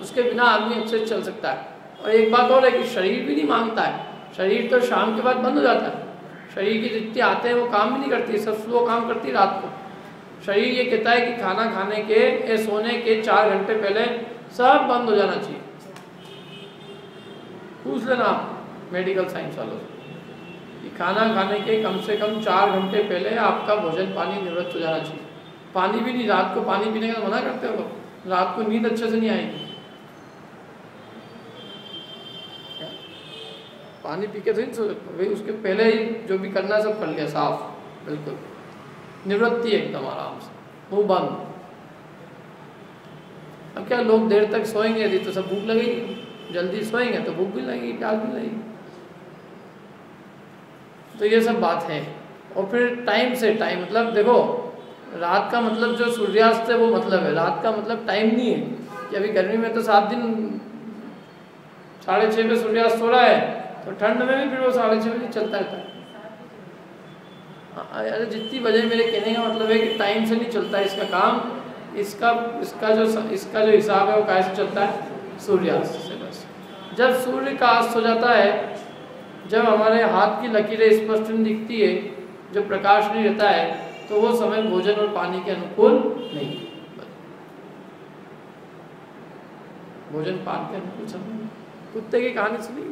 उसके बिना आदमी अच्छे से चल सकता है। और एक बात और है कि शरीर भी नहीं मांगता है। शरीर तो शाम के बाद बंद हो जाता है। शरीर की जितनी आते हैं वो काम भी नहीं करती, सब स्लो काम करती रात को। शरीर ये कहता है कि खाना खाने के या सोने के 4 घंटे पहले सब बंद हो जाना चाहिए। पूछ लेना मेडिकल साइंस वालों से कि खाना खाने के कम से कम 4 घंटे पहले आपका भोजन पानी निवृत्त हो जाना चाहिए। पानी भी नहीं, रात को पानी पीने का मना करते हो, रात को नींद अच्छे से नहीं आएगी। पानी पी के तो नहीं सो सकते भाई, उसके पहले ही जो भी करना सब कर लिया साफ, बिल्कुल निवृत्ति एकदम आराम से, मुंह बंद। अब क्या लोग देर तक सोएंगे यदि तो सब भूख लगेगी, जल्दी सोएंगे तो भूख भी लगेगी, प्यास भी लगेगी। तो ये सब बात है। और फिर टाइम से टाइम देखो, रात का जो सूर्यास्त है वो है, रात का टाइम नहीं है कि अभी गर्मी में तो 7 दिन 6:30 पे सूर्यास्त हो रहा है, तो ठंड में भी फिर वो 6:30 बजे चलता रहता है। अरे जितनी वजह मेरे कहने का है कि टाइम से नहीं चलता इसका काम। इसका जो हिसाब है वो कैसे चलता है? सूर्यास्त से। बस जब सूर्य का अस्त हो जाता है, जब हमारे हाथ की लकीरें स्पष्ट नहीं दिखती है, जब प्रकाश नहीं रहता है, तो वो समय भोजन और पानी के अनुकूल नहीं। भोजन पान के अनुकूल समय। कुत्ते की कहानी सुनी?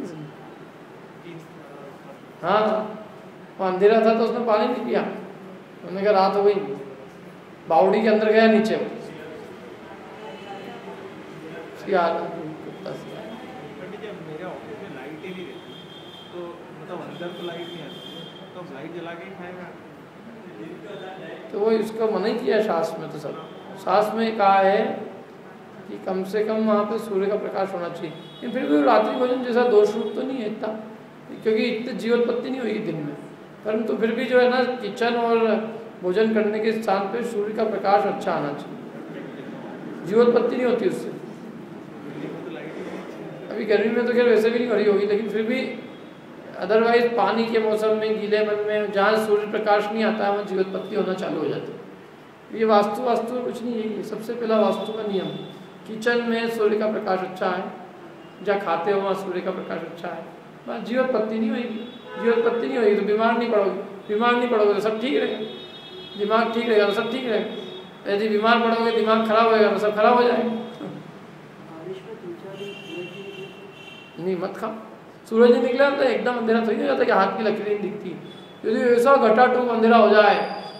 हाँ, वो अंधेरा था तो उसने पानी नहीं पिया। उन्होंने कहा रात हो गई, बावड़ी के अंदर गया नीचे वो। मेरे ऑफिस में लाइट ही नहीं रहती, तो अंदर तो लाइट नहीं आती, तो लाइट जला के ही खाएगा। तो वो इसका मना ही किया शास्त्र में। तो सब शास्त्र में कहा है कि कम से कम वहाँ पे सूर्य का प्रकाश होना चाहिए। लेकिन फिर भी रात्रि भोजन जैसा दोष रूप तो नहीं है इतना, क्योंकि इतनी जीवोत्पत्ति नहीं हुई दिन में। परंतु फिर भी जो है ना, किचन और भोजन करने के स्थान पे सूर्य का प्रकाश अच्छा आना चाहिए। जीवोत्पत्ति नहीं होती उससे। अभी गर्मी में तो खैर वैसे भी नहीं हो रही होगी, लेकिन फिर भी अदरवाइज पानी के मौसम में, गीले मन में, जहाँ सूर्य प्रकाश नहीं आता है वहाँ जीवोत्पत्ति होना चालू हो जाती है। ये वास्तु कुछ नहीं है। सबसे पहला वास्तु का नियम, किचन में सूर्य का प्रकाश अच्छा है, जहाँ खाते हो वहाँ सूर्य का प्रकाश अच्छा है, बस जीवोत्पत्ति नहीं होगी। जीवोत्पत्ति नहीं होगी तो बीमार नहीं पड़ोगे, बीमार नहीं पड़ोगे तो सब ठीक रहेगा। दिमाग ठीक रहेगा तो सब ठीक रहेगा। यदि बीमार पड़ोगे, दिमाग खराब होएगा तो सब खराब हो जाएगा। नहीं मत खाओ। सूरज नहीं निकला तो एकदम अंधेरा थोड़ी नहीं जाता कि हाथ की लकीरें दिखती। यदि ऐसा घटाटूप अंधेरा हो जाए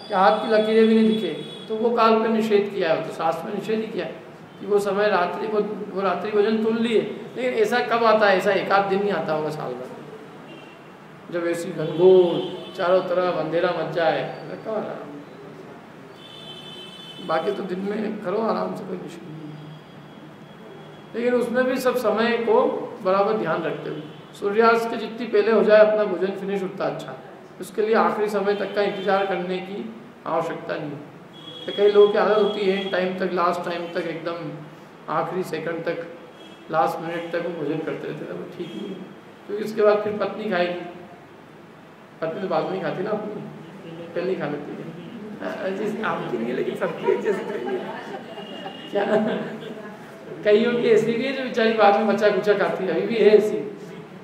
कि हाथ की लकीरें भी नहीं दिखे, तो वो काल पे निषेध किया है, तो शास्त्र में निषेध ही किया है कि वो समय रात्रि को वो रात्रि भोजन तुल लिए। लेकिन ऐसा कब आता है? ऐसा 1 दिन नहीं आता होगा साल भर, जब ऐसी घनघोर चारों तरफ अंधेरा मच जाए। कब आ रहा? बाकी तो दिन में करो आराम से, कोई मुश्किल नहीं। लेकिन उसमें भी सब समय को बराबर ध्यान रखते हुए, सूर्यास्त के जितनी पहले हो जाए अपना भोजन फिनिश उतना अच्छा। उसके लिए आखिरी समय तक का इंतजार करने की आवश्यकता नहीं। तो कई लोगों की आदत होती है इन टाइम तक, लास्ट टाइम तक, एकदम आखिरी सेकंड तक, लास्ट मिनट तक वो भोजन करते रहते हैं। वो ठीक नहीं है, क्योंकि उसके बाद फिर पत्नी खाएगी। पत्नी तो बाद में ही खाती ना, अपनी पहले ही खा लेती है। जिस आपकी नहीं है लेकिन सबकी एक जैसी क्या कईयों की ऐसी भी है जो बेचारी बाद में बच्चा कुचा खाती है, अभी भी है ऐसी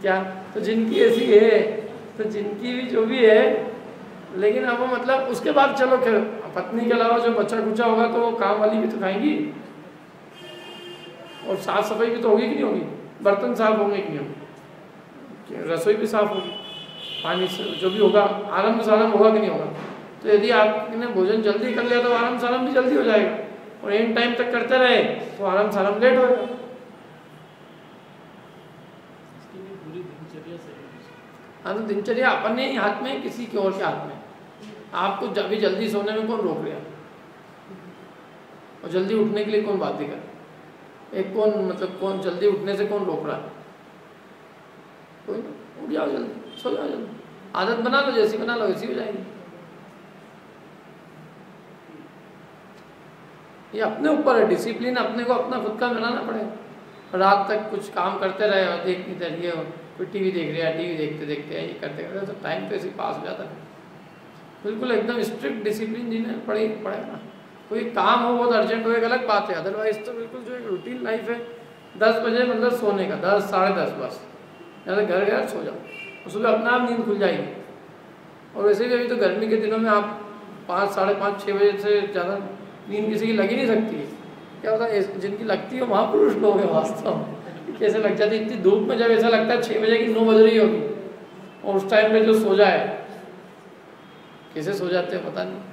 क्या। तो जिनकी ऐसी है, तो जिनकी भी जो भी है, लेकिन अब वो मतलब उसके बाद चलो फिर पत्नी के अलावा जो बच्चा कुचा होगा तो वो काम वाली भी तो खाएंगी, और साफ सफाई भी तो होगी कि नहीं होगी, बर्तन साफ होंगे कि नहीं होंगे, रसोई भी साफ होगी, पानी से जो भी होगा आराम साराम होगा कि नहीं होगा। तो यदि आपने भोजन जल्दी कर लिया तो आराम साराम भी जल्दी हो जाएगा, और इन टाइम तक करते रहे तो आराम साराम लेट होगा। हाँ, तो दिनचर्या अपने ही हाथ में, किसी के और के हाथ में। आपको अभी जल्दी सोने में कौन रोक रहा है, और जल्दी उठने के लिए कौन बात कर, एक कौन मतलब कौन जल्दी उठने से कौन रोक रहा है, कोई ना। उठ जाओ जल्दी, सो जाओ जल्दी, आदत बना लो, जैसी बना लो वैसी हो जाएगी। ये अपने ऊपर है, डिसिप्लिन अपने को अपना खुद का बनाना पड़ेगा। रात तक कुछ काम करते रहे और देखते रहिए, कोई टीवी देख रहा है, टीवी देखते देखते ये करते करते तो टाइम तो ऐसे पास हो जाता है। बिल्कुल एकदम स्ट्रिक्ट डिसिप्लिन जीना पड़ेगा। कोई काम हो बहुत अर्जेंट हो एक अलग बात है, अदरवाइज तो बिल्कुल जो एक रूटीन लाइफ है 10 बजे मतलब सोने का, 10 साढ़े 10 बस, या घर घर सो जाओ, सुबह अपना आप नींद खुल जाएगी। और वैसे भी अभी तो गर्मी के दिनों में आप 5 साढ़े 5 6 बजे से ज़्यादा नींद किसी की लग ही नहीं सकती है। क्या होता है जिनकी लगती है महापुरुष लोग हैं वास्तव में, कैसे लग जाती है इतनी धूप में, जब ऐसा लगता है 6 बजे की 9 बज रही होगी, और उस टाइम पे जो सो जाए, कैसे सो जाते हैं पता नहीं।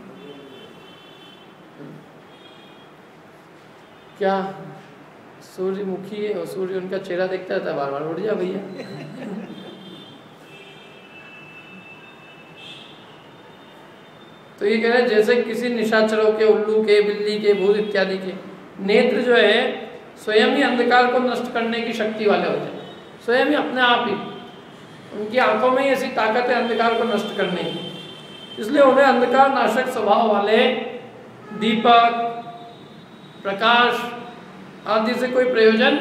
क्या सूर्यमुखी है और सूर्य उनका चेहरा देखता रहता है, बार बार उठ जा भैया। तो ये कह रहे हैं जैसे किसी निशाचरों के, उल्लू के, बिल्ली के, भूत इत्यादि के नेत्र जो है स्वयं ही अंधकार को नष्ट करने की शक्ति वाले होते हैं, स्वयं ही अपने आप ही, उनकी आंखों में ही ऐसी ताकत है अंधकार को नष्ट करने की। इसलिए उन्हें अंधकार नाशक स्वभाव वाले दीपक, प्रकाश आदि से कोई प्रयोजन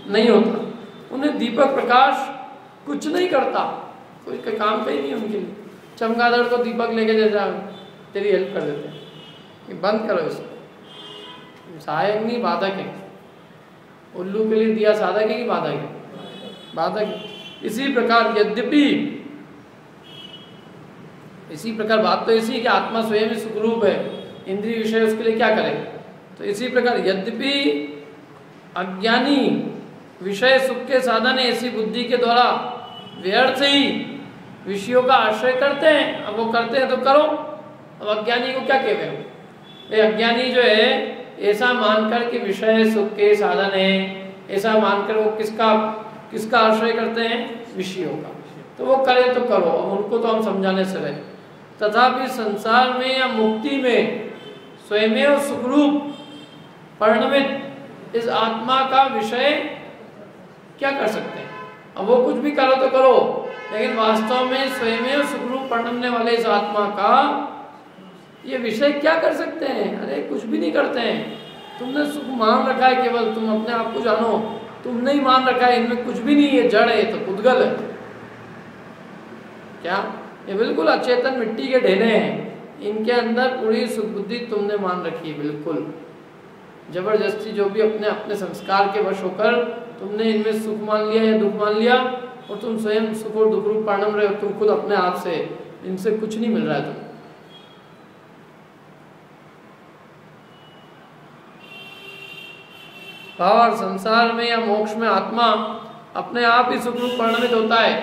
नहीं होता। उन्हें दीपक प्रकाश कुछ नहीं करता, कोई काम का ही नहीं उनके लिए। चमगादड़ को दीपक लेके जैसा तेरी हेल्प कर देते हैं कि बंद करो इसको, सहायक नहीं बाधक है। उल्लू के लिए दिया साधक है कि बाधक है? बाधक है। इसी प्रकार यद्यपि, इसी प्रकार बात तो ऐसी है कि आत्मा स्वयं ही सुखरूप है, इंद्रिय विषय उसके लिए क्या करे। तो इसी प्रकार यद्यपि अज्ञानी विषय सुख के साधन ऐसी बुद्धि के द्वारा व्यर्थ ही विषयों का आश्रय करते हैं। अब वो करते हैं तो करो, अब अज्ञानी को क्या कहते हैं? अज्ञानी जो है ऐसा मानकर कि विषय सुख के साधन है, ऐसा मानकर वो किसका आश्रय करते हैं? विषयों का। तो वो करे तो करो, अब उनको तो हम समझाने से रहे। तथापि संसार में या मुक्ति में स्वयमेव सुखरूप परिणमित इस आत्मा का विषय क्या कर सकते हैं? अब वो कुछ भी करो तो करो, लेकिन वास्तव में स्वयमेव सुखरूप परिणमने वाले इस आत्मा का ये विषय क्या कर सकते हैं? अरे कुछ भी नहीं करते हैं। तुमने सुख मान रखा है, केवल तुम अपने आप को जानो, तुमने ही मान रखा है इनमें कुछ भी नहीं है, जड़ है, तो पुद्गल है। क्या ये बिल्कुल अचेतन मिट्टी के ढेले हैं, इनके अंदर पूरी सुख बुद्धि तुमने मान रखी है। बिल्कुल जबरदस्ती जो भी अपने अपने संस्कार के वश होकर तुमने इनमें सुख मान लिया या दुख मान लिया, और तुम स्वयं सुख और दुख रूप परिणम रहे हो। तुम खुद अपने आप से, इनसे कुछ नहीं मिल रहा है तुम्हें। और संसार में या मोक्ष में आत्मा अपने आप ही सुख रूप परिणमित होता है।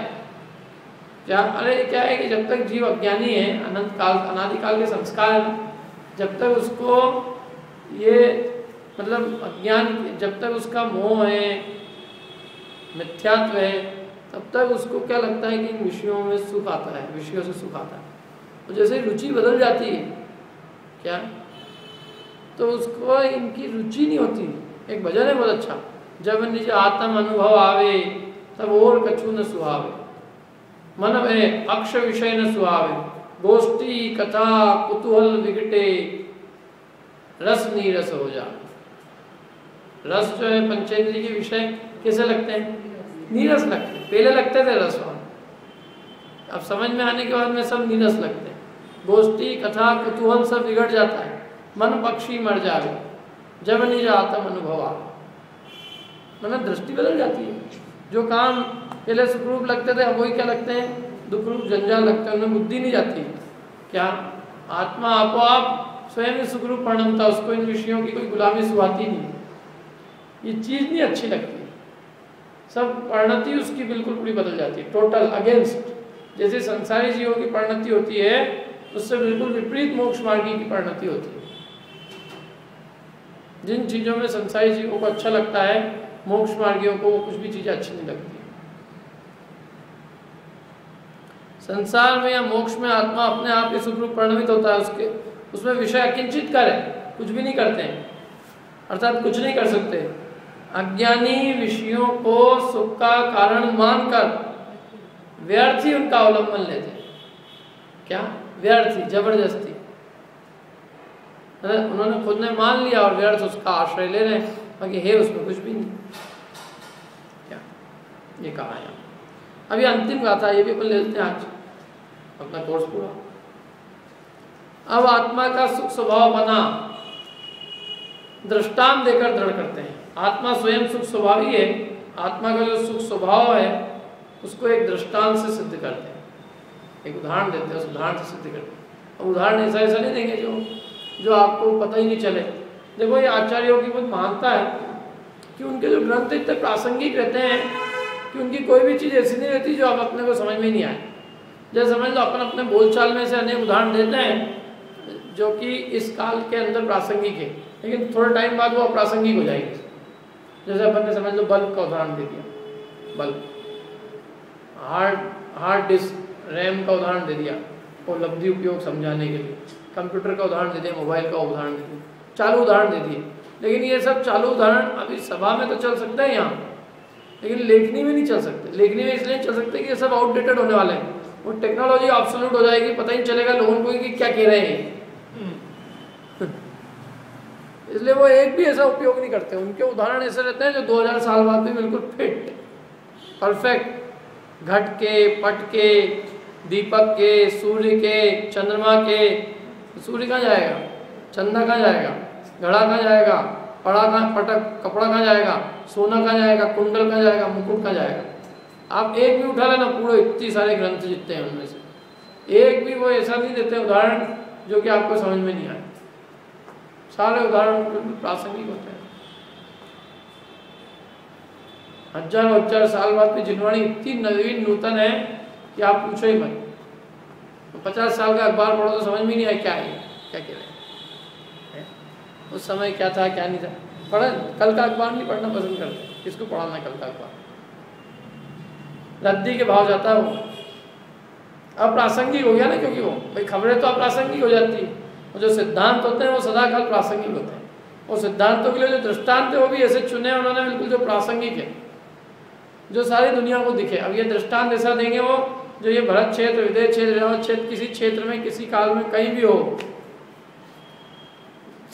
क्या? अरे क्या है कि जब तक जीव अज्ञानी है, अनंत काल अनादिकाल के संस्कार है, जब तक उसको ये मतलब अज्ञान, जब तक उसका मोह है, मिथ्यात्व है, तब तक उसको क्या लगता है कि इन विषयों में सुख आता है, विषयों से सुख आता है। और जैसे रुचि बदल जाती है क्या, तो उसको इनकी रुचि नहीं होती। एक भजन है बहुत अच्छा, जब निज आत्म अनुभव आवे तब और कछु न सुहावे, मन में अक्ष विषय न सुहावे, गोष्ठी कथा कुतूहल विघटे, रस नीरस हो जा। रस जो है पंचेंद्रिय के विषय कैसे लगते हैं? नीरस लगते हैं। पहले लगते थे रसवान, अब समझ में आने के बाद में सब नीरस लगते हैं। गोष्ठी कथा कुतूहल सब बिगड़ जाता है। मन पक्षी मर जावे जब निज आत्म अनुभवा, मतलब दृष्टि बदल जाती है। जो काम पहले सुखरूप लगते थे अब वही क्या लगते हैं? दुखरूप जंजाल लगते हैं। उनमें बुद्धि नहीं जाती। क्या आत्मा आपो आप स्वयं ही सुखरूप परिणमता, उसको इन विषयों की कोई गुलामी सुहाती नहीं। ये चीज़ नहीं अच्छी लगती। सब परिणति उसकी बिल्कुल पूरी बदल जाती है, टोटल अगेंस्ट। जैसे संसारी जीवों की परिणति होती है उससे बिल्कुल विपरीत मोक्ष मार्गी की परिणति होती है। जिन चीज़ों में संसारी जीवों को अच्छा लगता है मोक्ष मार्गियों को वो कुछ भी चीज़ें अच्छी नहीं लगती। संसार में या मोक्ष में आत्मा अपने आप ही सुखरूप परिणमित होता है। उसके उसमें विषय अकिंचित कर है, कुछ भी नहीं करते हैं, अर्थात कुछ नहीं कर सकते। अज्ञानी विषयों को सुख का कारण मानकर व्यर्थ ही उनका अवलंबन लेते हैं। क्या व्यर्थ ही, जबरदस्ती। उन्होंने खुद ने मान लिया और व्यर्थ उसका आश्रय ले रहे हैं, बाकी है उसमें कुछ भी नहीं। क्या ये कहा है? अभी अंतिम गाथा ये भी अपन ले लेते हैं आज अपना कोर्स पूरा। अब आत्मा का सुख स्वभाव बना दृष्टांत देकर दृढ़ करते हैं। आत्मा स्वयं सुख स्वभावी है। आत्मा का जो सुख स्वभाव है उसको एक दृष्टांत से सिद्ध करते हैं, एक उदाहरण देते हैं, उस उदाहरण से सिद्ध करते हैं। अब उदाहरण ऐसा ऐसा नहीं देंगे जो आपको पता ही नहीं चले। देखो ये आचार्यों की बहुत मानता है कि उनके जो ग्रंथ इतने प्रासंगिक रहते हैं कि उनकी कोई भी चीज़ ऐसी नहीं रहती जो अब अपने को समझ में नहीं आए। जैसे समझ लो अपन अपने बोलचाल में से अनेक उदाहरण देते हैं जो कि इस काल के अंदर प्रासंगिक है, लेकिन थोड़े टाइम बाद वो अप्रासंगिक हो जाएगी। जैसे अपन ने समझ लो बल्ब का उदाहरण दे दिया, बल्ब, हार्ड डिस्क रैम का उदाहरण दे दिया और लब्धि उपयोग समझाने के लिए, कंप्यूटर का उदाहरण दे दिया, मोबाइल का उदाहरण दे दिया, चालू उदाहरण दे दिए। लेकिन ये सब चालू उदाहरण अभी सभा में तो चल सकते हैं यहाँ, लेकिन लेखनी में नहीं चल सकते। लेखनी में इसलिए चल सकते कि ये सब आउटडेटेड होने वाले हैं। वो टेक्नोलॉजी ऑब्सोल्यूट हो जाएगी, पता ही नहीं चलेगा लोगों को कि क्या कह रहे हैं। इसलिए वो एक भी ऐसा उपयोग नहीं करते। उनके उदाहरण ऐसे रहते हैं जो 2000 साल बाद भी बिल्कुल फिट, परफेक्ट, घट के, पट के, दीपक के, सूर्य के, चंद्रमा के। सूर्य कहाँ जाएगा? चंदा कहाँ जाएगा? घड़ा कहाँ जाएगा? पड़ा कहाँ, पटक कपड़ा कहाँ जाएगा? सोना कहाँ जाएगा? कुंडल कहाँ जाएगा? मुकुट कहाँ जाएगा? आप एक भी उठा लेना, पूरे इतनी सारे ग्रंथ जितने हैं उनमें से एक भी वो ऐसा नहीं देते उदाहरण जो कि आपको समझ में नहीं आए। सारे उदाहरण प्रासंगिक होते हैं। हजारों हजार साल बाद भी जिनवाणी इतनी नवीन नूतन है कि आप पूछो ही मत। 50 साल का अखबार पढ़ो तो समझ में नहीं आया क्या है, क्या कह रहे हैं। उस समय क्या था क्या नहीं था, पढ़ा। कल का अखबार नहीं पढ़ना पसंद करते, किसको पढ़ाना कल का अखबार? रद्दी के भाव जाता है वो, अप्रासंगिक हो गया ना, क्योंकि वो भाई खबरें तो अप्रासंगिक हो जाती है। और जो सिद्धांत होते हैं वो सदाकाल प्रासंगिक होते हैं। और सिद्धांतों के लिए जो दृष्टांत है वो भी ऐसे चुने उन्होंने बिल्कुल जो प्रासंगिक है, जो सारी दुनिया को दिखे। अब ये दृष्टांत ऐसा देंगे वो जो ये भरत क्षेत्र, विदेह क्षेत्र, रेवत क्षेत्र, किसी क्षेत्र में किसी काल में कहीं भी हो,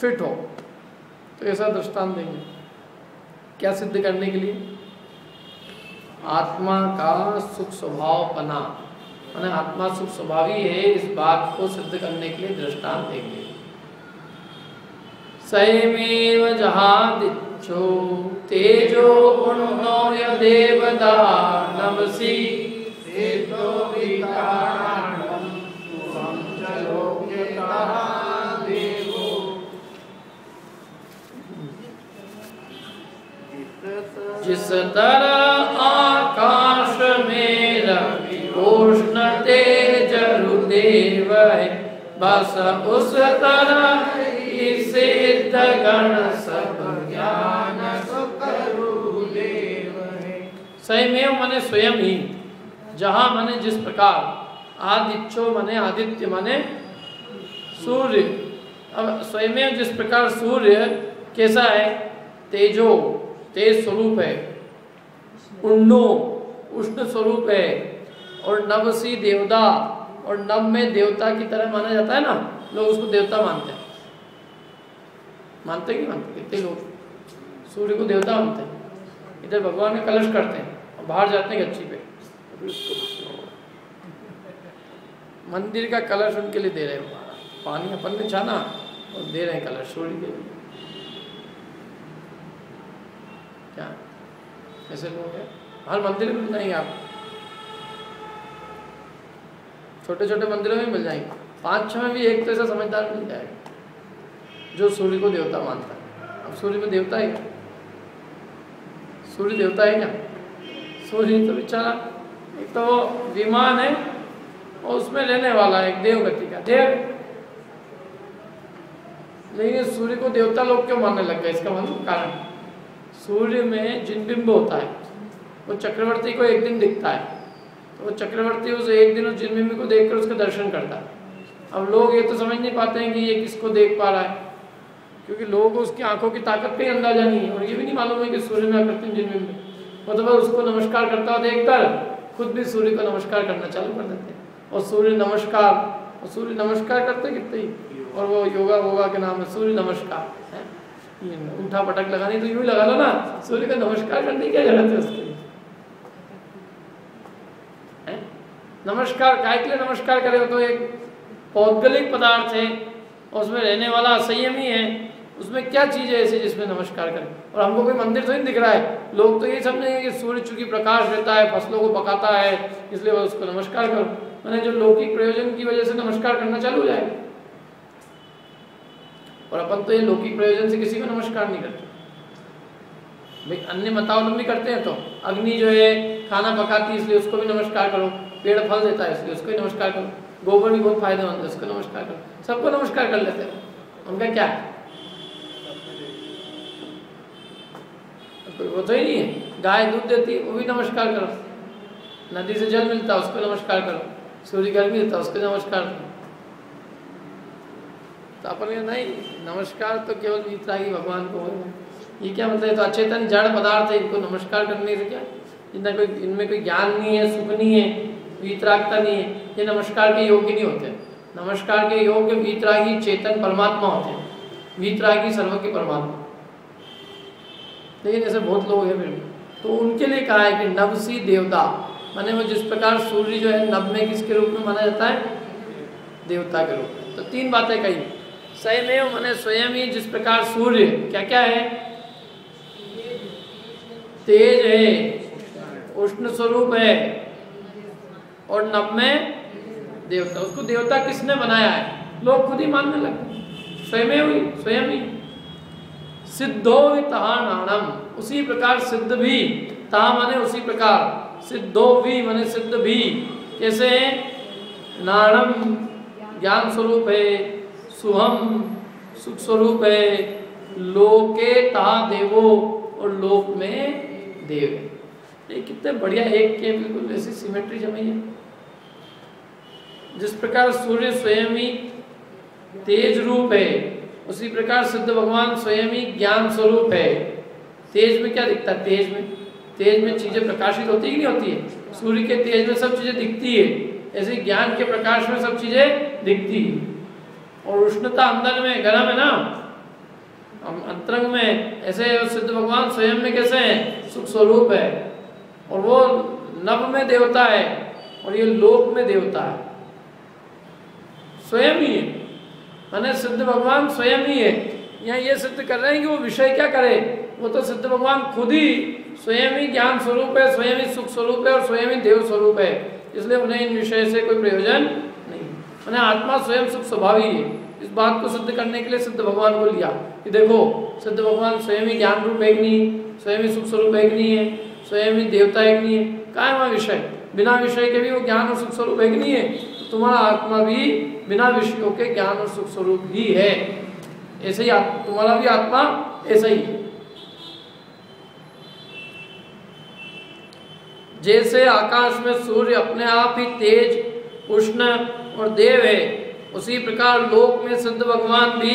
फिट हो, तो ऐसा दृष्टांत देंगे। क्या सिद्ध करने के लिए? आत्मा का सुख स्वभाव बना, माने आत्मा सुख स्वभावी है, इस बात को सिद्ध करने के लिए दृष्टांत देंगे। सयमेव जहादिच्छो तेजो उन्नो यदेवदा नमसि तेजो विकारणं संचलोक्यतः देवो। जिस तरह आकाश में रवि उष्ण तेज रुदेव है, बस उस तरह सिद्ध गण सब ज्ञान सुकरुदेव है। स्वयमेव माने स्वयं ही, जहाँ माने जिस प्रकार, आदित्यो माने आदित्य माने सूर्य। अब स्वयमेव जिस प्रकार सूर्य कैसा है? तेजो, तेज स्वरूप है, उन्नो उष्ण स्वरूप है, और नवसी देवता, और नव में देवता की तरह माना जाता है ना, लोग उसको देवता मानते हैं। मानते कि मानते कितने लोग सूर्य को देवता मानते हैं, इधर भगवान का कलश करते हैं और बाहर जाते हैं गच्ची पे, मंदिर का कलश उनके लिए दे रहे हैं, पानी अपन ने छाना और दे रहे हैं कलश सूर्य के लिए। क्या ऐसे लोग हैं? हर मंदिर में मिल जाएंगे आप, छोटे छोटे मंदिरों में मिल जाएंगे, 5-6 में भी एक तो ऐसा समझदार मिल जाएगा जो सूर्य को देवता मानता है। अब सूर्य में देवता है क्या? सूर्य देवता है क्या? सूर्य तो बेचारा एक तो विमान है और उसमें रहने वाला है, एक देवगति का देव। लेकिन सूर्य को देवता लोग क्यों मानने लग गए? इसका मतलब कारण, सूर्य में जिनबिंब होता है, वो चक्रवर्ती को एक दिन दिखता है, तो वो चक्रवर्ती उस एक दिन उस जिनबिंब को देखकर उसका दर्शन करता है। अब लोग ये तो समझ नहीं पाते हैं कि ये किसको देख पा रहा है, क्योंकि लोगों को उसकी आंखों की ताकत का ही अंदाजा नहीं है, और ये भी नहीं मालूम है कि सूर्य में कृत्रिम जिनबिंब है। मतलब उसको नमस्कार करता हुआ देखकर खुद भी सूर्य को नमस्कार करना चालू कर देते हैं, और सूर्य नमस्कार करते कितने ही, और वो योगा वोगा के नाम है सूर्य नमस्कार है। उल्टा पटक लगानी तो यूं ही लगा लो ना, सूर्य का नमस्कार करने की क्या जरूरत है उसके लिए? नमस्कार काय के लिए नमस्कार करे? तो एक पौद्गलिक पदार्थ है, उसमें रहने वाला असंयमी है, उसमें क्या चीज़ है ऐसी जिसमें नमस्कार करें? और हमको कोई मंदिर तो नहीं दिख रहा है, लोग तो ये समझेंगे कि सूर्य चूंकि प्रकाश देता है, फसलों को पकाता है, इसलिए वो उसको नमस्कार करो। मैंने जो लौकिक प्रयोजन की वजह से नमस्कार करना चालू हो जाएगा, और अपन तो ये लौकिक प्रयोजन से किसी को नमस्कार नहीं करते। भाई अन्य मतावलंबी करते हैं, तो अग्नि जो है खाना पकाती है इसलिए उसको भी नमस्कार करो, पेड़ फल देता है इसलिए उसको भी नमस्कार करो, गोबर भी बहुत फायदेमंद है उसको नमस्कार करो, सबको नमस्कार कर लेते हैं। उनका क्या है? वो तो ही नहीं है। गाय दूध देती है, वो भी नमस्कार करो, नदी से जल मिलता है उसको नमस्कार करो, सूर्य गर्मी देता है उसको नमस्कार करो। तो अपन नहीं, नमस्कार तो केवल वीतरागी भगवान को होगा। ये क्या मतलब है? तो अचेतन जड़ पदार्थ है, इनको नमस्कार करने से क्या, इनमें कोई ज्ञान नहीं है, सुख नहीं है, वीतरागता नहीं है, ये नमस्कार के योग्य नहीं होते। नमस्कार के योग्य वीतरागी चेतन परमात्मा होते हैं, वीतरागी सर्वज्ञ परमात्मा। लेकिन ऐसे बहुत लोग हैं फिर, तो उनके लिए कहा है कि नवसी देवता, माने वो जिस प्रकार सूर्य जो है नव में किसके रूप में माना जाता है? देवता के रूप में। तो 3 बातें कही, स्वयमेव माने स्वयं ही, जिस प्रकार सूर्य क्या क्या है? तेज है, उष्ण स्वरूप है, और नव में देवता। उसको देवता किसने बनाया है? लोग खुद ही मानने लगे, स्वयं ही। सिद्धो भी तहा नाणम, उसी प्रकार सिद्ध भी, तहा माने उसी प्रकार, सिद्धो भी माने सिद्ध भी, कैसे? नाणम ज्ञान स्वरूप है, सुहम सुख स्वरूप है, लोके तहा देवो, और लोक में देव है। ये कितने बढ़िया एक के बिल्कुल ऐसी सिमेट्री जमी है। जिस प्रकार सूर्य स्वयं ही तेज रूप है, उसी प्रकार सिद्ध भगवान स्वयं ही ज्ञान स्वरूप है। तेज में क्या दिखता है? तेज में चीजें प्रकाशित होती ही नहीं होती है। सूर्य के तेज में सब चीजें दिखती है, ऐसे ज्ञान के प्रकाश में सब चीजें दिखती है। और उष्णता अंदर में गर्म है ना, अंतरंग में, ऐसे सिद्ध भगवान स्वयं में कैसे है? सुख स्वरूप है, और वो नभ में देवता है, और ये लोक में देवता है, स्वयं ही है। माने सिद्ध भगवान स्वयं ही है। यहाँ ये सिद्ध कर रहे हैं कि वो विषय क्या करे? वो तो सिद्ध भगवान खुद ही स्वयं ही ज्ञान स्वरूप है, स्वयं ही सुख स्वरूप है, और स्वयं ही देव स्वरूप है, इसलिए उन्हें इन विषय से कोई प्रयोजन नहीं। माने आत्मा स्वयं सुख स्वभाव ही है। इस बात को सिद्ध करने के लिए सिद्ध भगवान को लिया कि देखो सिद्ध भगवान स्वयं ही ज्ञान रूप एक नहीं, स्वयं ही सुख स्वरूप एक नहीं है, स्वयं ही देवता एक नहीं है। क्या है वहाँ विषय? बिना विषय के भी वो ज्ञान और सुख स्वरूप एक नहीं है, तो तुम्हारा आत्मा भी बिना विषयों के ज्ञान और सुख स्वरूप ही है। ऐसे ही तुम्हारा भी आत्मा ऐसा ही है। जैसे आकाश में सूर्य अपने आप ही तेज, उष्ण और देव है, उसी प्रकार लोक में सिद्ध भगवान भी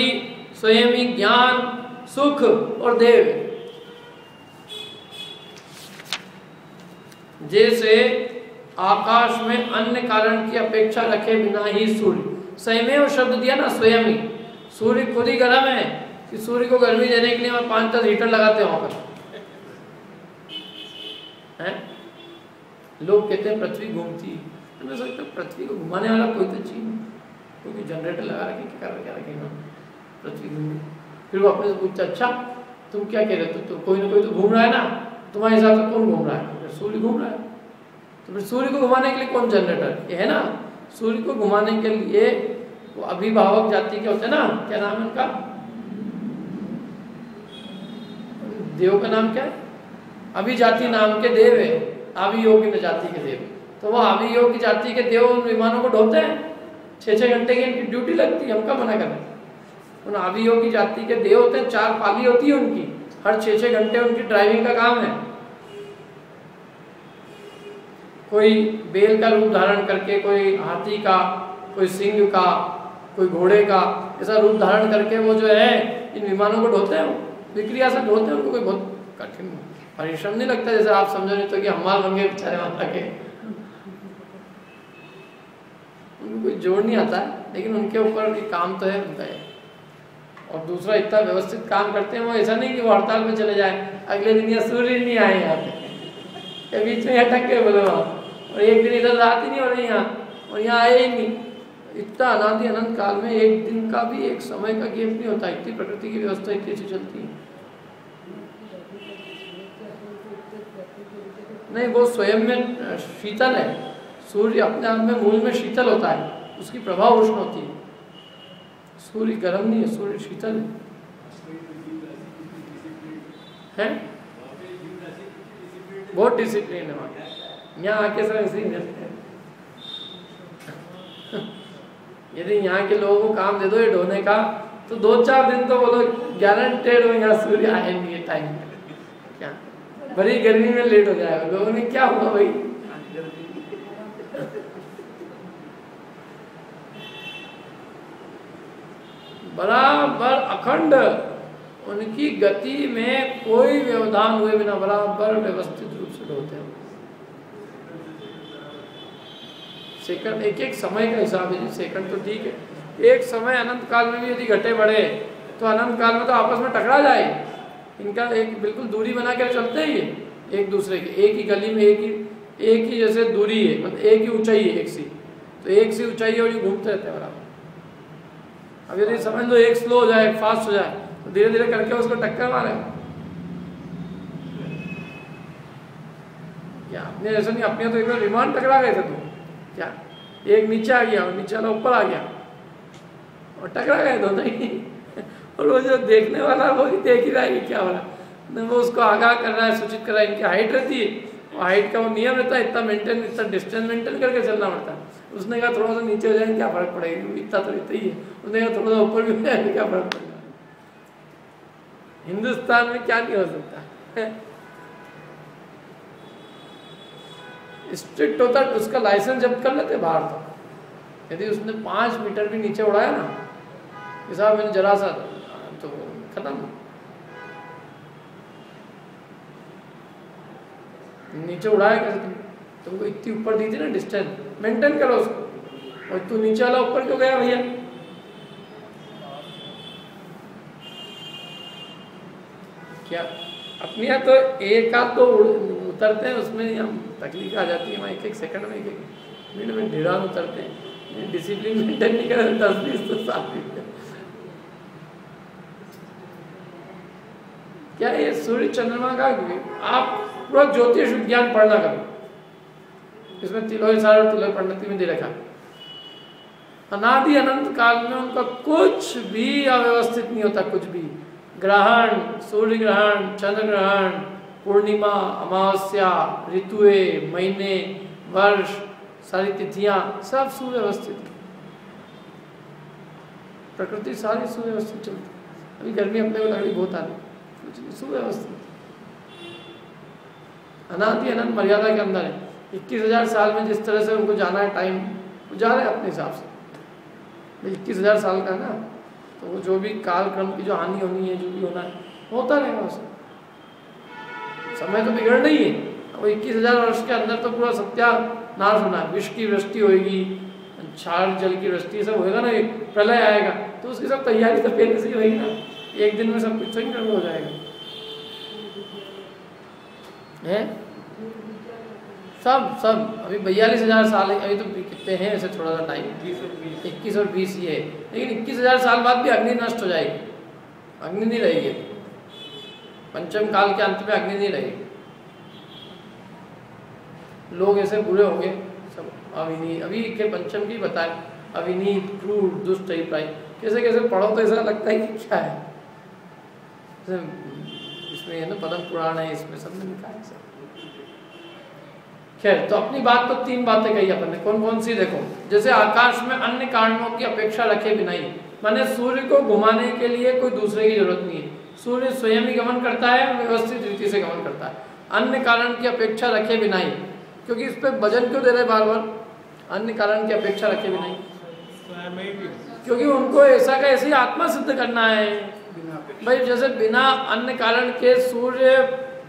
स्वयं ही ज्ञान, सुख और देव है। जैसे आकाश में अन्य कारण की अपेक्षा रखे बिना ही सूर्य, स्वयमेव शब्द दिया ना, स्वयं ही। सूर्य खुद ही गर्म है, कि सूर्य को गर्मी देने के लिए मैं 5-10 हीटर लगाते हैं वहाँ पर हैं। लोग कहते हैं पृथ्वी घूमती है, तो मैं सोचता हूँ पृथ्वी को घुमाने वाला कोई तो चीज नहीं, क्योंकि जनरेटर लगा रखे क्या रखेगा पृथ्वी घूमी। फिर वो अपने से पूछता अच्छा तुम क्या कह रहे हो, तो कोई ना कोई तो घूम रहा है ना, तुम्हारे हिसाब से कौन घूम रहा है? सूर्य घूम रहा है। तो फिर सूर्य को घुमाने के लिए कौन जनरेटर? ये है ना, सूर्य को घुमाने के लिए वो अभिभावक जाति के होते हैं ना, क्या नाम है उनका, देव का नाम क्या है? अभिजाति नाम के देव है, अभियोगी जाति के देव। तो वो अभियोगी जाति के देव उन विमानों को ढोते हैं, 6-6 घंटे की इनकी ड्यूटी लगती है, हम क्या मना करें। उन अभियोगी जाति के देव होते हैं, 4 पाली होती है उनकी, हर 6-6 घंटे उनकी ड्राइविंग का काम है। कोई बेल का रूप धारण करके, कोई हाथी का, कोई सिंह का, कोई घोड़े का, ऐसा रूप धारण करके वो जो है इन विमानों को ढोते हैं, विक्रिया से ढोते हैं उनको। कोई बहुत कठिन परिश्रम नहीं लगता, जैसे आप समझो नहीं तो कि हमारे बंगे बेचारे माता के, उनको कोई जोड़ नहीं आता है, लेकिन उनके ऊपर भी काम तो है उनका है। और दूसरा इतना व्यवस्थित काम करते हैं वो, ऐसा नहीं कि वो हड़ताल में चले जाए, अगले दिन यहाँ सूर्य नहीं आए यहाँ पे, बीच में अटक के बोले वहाँ, और एक दिन इधर रात ही नहीं हो रही यहाँ, और यहाँ आए ही नहीं। इतना अनादि अनंत काल में एक दिन का भी, एक समय का गेप नहीं होता, इतनी प्रकृति की व्यवस्था इतनी अच्छी चलती है। नहीं, वो स्वयं में शीतल है, सूर्य अपने आप में मूल में शीतल होता है, उसकी प्रभाव उष्ण होती है। सूर्य गर्म नहीं है, सूर्य शीतल है। बहुत डिसिप्लिन है वहाँ, यहाँ आके सब ऐसे ही रहते हैं। यदि यहाँ के लोगों को काम दे दो ये ढोने का, तो 2-4 दिन तो बोलो गारंटेड हो यहाँ सूर्य आए नहीं है टाइम पे। क्या बड़ी गर्मी में लेट हो जाएगा, लोगों ने क्या हुआ भाई। बराबर अखंड उनकी गति में कोई व्यवधान हुए बिना बराबर व्यवस्थित रूप से ढोते हैं। सेकंड एक समय का हिसाब है, सेकंड तो ठीक है, एक समय अनंत काल में भी यदि घटे बढ़े तो अनंत काल में तो आपस में टकरा जाए। इनका एक बिल्कुल दूरी बना कर चलते ही एक दूसरे के, एक ही गली में एक ही जैसे दूरी है, मतलब एक ही ऊंचाई है, एक सी, तो एक सी ऊंचाई है और ये घूमते रहते हैं बराबर। अब यदि समझ लो एक स्लो हो जाए एक फास्ट हो जाए तो धीरे धीरे करके उसको टक्कर मारे। क्या अपने जैसे नहीं, अपने तो एक बार विमान टकरा गए थे, तो क्या एक नीचे आ गया और नीचे वाला ऊपर आ गया और टकरा गए दोनों ही। और वो जो देखने वाला वो ही देख ही रहा है कि क्या हो रहा है, वो उसको आगाह कर रहा है, सूचित कर रहा है। इनकी हाइट रहती है, और हाइट का वो नियम रहता है, इतना मेंटेन, इतना डिस्टेंस मेंटेन करके चलना पड़ता है। उसने कहा थोड़ा सा नीचे हो जाए क्या फर्क पड़ेगा, इतना तो इतना ही है। उसने कहा थोड़ा सा ऊपर भी हो जाए क्या फर्क पड़ेगा। हिंदुस्तान में क्या नहीं हो सकता, स्ट्रिक्ट होता उसका लाइसेंस जब्त कर लेते बाहर तक। यदि उसने 5 मीटर भी नीचे उड़ाया ना, हिसाब मैंने जरा सा तो खत्म। नीचे उड़ाया कैसे तुमको इतनी ऊपर दी थी ना, डिस्टेंस मेंटेन करो उसको, और तू नीचे वाला ऊपर क्यों गया भैया। क्या अपने यहाँ तो एक आध तो उतरते हैं, उसमें हम तकलीफ आ जाती है, वहाँ 1-1 सेकंड में 1-1 मिनट में ढेरान उतरते हैं। डिसिप्लिन मेंटेन नहीं करें 10-20 तो 7 क्या ये सूर्य चंद्रमा का आप पूरा ज्योतिष विज्ञान पढ़ना कभी, इसमें तिलोय सार और तिलोय पंडित में दे रखा। अनादि अनंत काल में उनका कुछ भी अव्यवस्थित नहीं होता, कुछ भी। ग्रहण, सूर्य ग्रहण, चंद्र ग्रहण, पूर्णिमा, अमावस्या, ऋतुएं, महीने, वर्ष, सारी तिथियां सब सुव्यवस्थित। प्रकृति सारी सुव्यवस्थित चलती। अभी गर्मी अपने को लग रही बहुत आ रही, कुछ नहीं, सुव्यवस्थित अनादि अनंत मर्यादा के अंदर है। 21,000 साल में जिस तरह से उनको जाना है टाइम, वो जा रहे हैं अपने हिसाब से। 21,000 साल का ना, तो वो जो भी कालक्रम की जो हानि होनी है, जो भी होना है होता रहेगा उसमें। समय तो बिगड़ नहीं है, वो 21,000 वर्ष के अंदर तो पूरा सत्यानाश होना है। विष की वृष्टि होगी, क्षार जल की वृष्टि सब होएगा ना, प्रलय आएगा, तो उसकी सब तैयारी तो पहले से ही होगी ना। एक दिन में सब कुछ तो गड़बड़ हो जाएगा है। सब अभी 42,000 साल है, अभी तो कितने हैं ऐसे थोड़ा सा टाइम, 21 और 20 ये है, लेकिन 21,000 साल बाद भी अग्नि नष्ट हो जाएगी, अग्नि नहीं रहेगी, पंचम काल के अंत में अग्नि नहीं रहेगी। लोग ऐसे बुरे होंगे सब, अविनीत, अभी के पंचम की बताए, अविनीत, क्रूर, दुष्ट, अभिप्राय, कैसे कैसे पढ़ो तो ऐसा लगता है कि क्या है, इसमें है ना पद्म पुराण है, इसमें सब में लिखा है सब। खैर, तो अपनी बात तो 3 बातें कही अपन ने, कौन कौन सी देखो, जैसे आकाश में अन्य कारणों की अपेक्षा रखे बिना ही, माने सूर्य को घुमाने के लिए कोई दूसरे की जरूरत नहीं है, सूर्य स्वयं ही गमन करता है, व्यवस्थित रीति से गमन करता है, अन्य कारण की अपेक्षा रखे बिना ही, क्योंकि इस पे वजन क्यों दे रहे बार बार, अन्य कारण की अपेक्षा रखे बिना ही, क्योंकि उनको ऐसा का ऐसी आत्मा सिद्ध करना है भाई। जैसे बिना अन्य कारण के सूर्य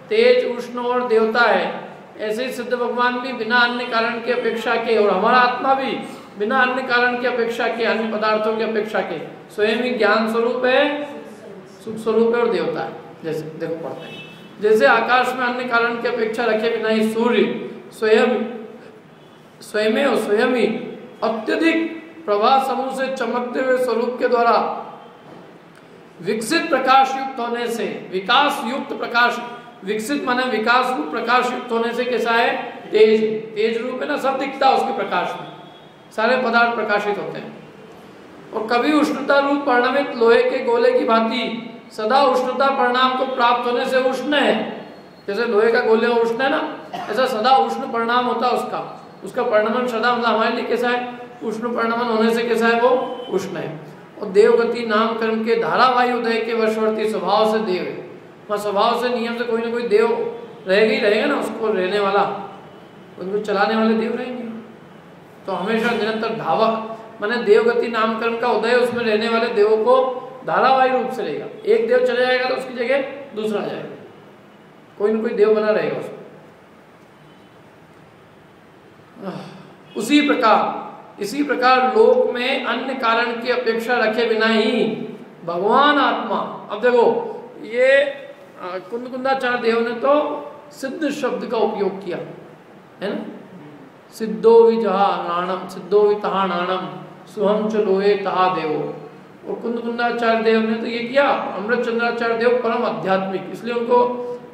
तेज, उष्ण और देवता है, ऐसे ही सिद्ध भगवान भी बिना अन्य कारण की अपेक्षा के, और हमारा आत्मा भी बिना अन्य कारण की अपेक्षा के, अन्य पदार्थों की अपेक्षा के स्वयं ही ज्ञान स्वरूप है, सुख स्वरूप है और देवता है। जैसे देखो पढ़ते हैं, जैसे आकाश में अन्य कारण की अपेक्षा रखे बिना ही सूर्य स्वयं ही अत्यधिक प्रभा समूह से चमकते हुए स्वरूप के द्वारा विकसित प्रकाश युक्त होने से, विकास युक्त प्रकाश, विकसित माने विकास रूप प्रकाश युक्त होने से कैसा है, तेज, तेज रूप है ना, सब दिखता है उसके प्रकाश में, सारे पदार्थ प्रकाशित होते हैं। और कभी उष्णता रूप परिणमित लोहे के गोले की भांति सदा उष्णता परिणाम को प्राप्त होने से उष्ण है, जैसे लोहे का गोले उष्ण है ना, ऐसा सदा उष्ण परिणाम होता है उसका परिणमन सदा, मतलब हमारे लिए कैसा है, उष्ण परिणमन होने से कैसा है, वो उष्ण है। और देवगति नामकरण के धारावाही उदय के वशवर्ती स्वभाव से देव है, वहाँ स्वभाव से नियम से कोई ना कोई देव रहेगा ही रहेगा ना, उसको रहने वाला, उनको चलाने वाले देव रहेंगे, तो हमेशा निरंतर धावा माने देवगति नामकरण का उदय, उसमें रहने वाले देवों को धारावाही रूप से रहेगा, एक देव चले जाएगा तो उसकी जगह दूसरा आ जाएगा, कोई ना कोई देव बना रहेगा उसमें। इसी प्रकार लोक में अन्य कारण की अपेक्षा रखे बिना ही भगवान आत्मा, अब देखो ये कुंदकुंदाचार्य देव ने तो सिद्ध शब्द का उपयोग किया है ना, सिद्धो विजहा नाणम, सिद्धो वितहा नाणम, सुहम च लोहे तहा देवो। और कुंदकुंदाचार्य देव ने तो ये किया, अमृत चंद्राचार्य देव परम आध्यात्मिक, इसलिए उनको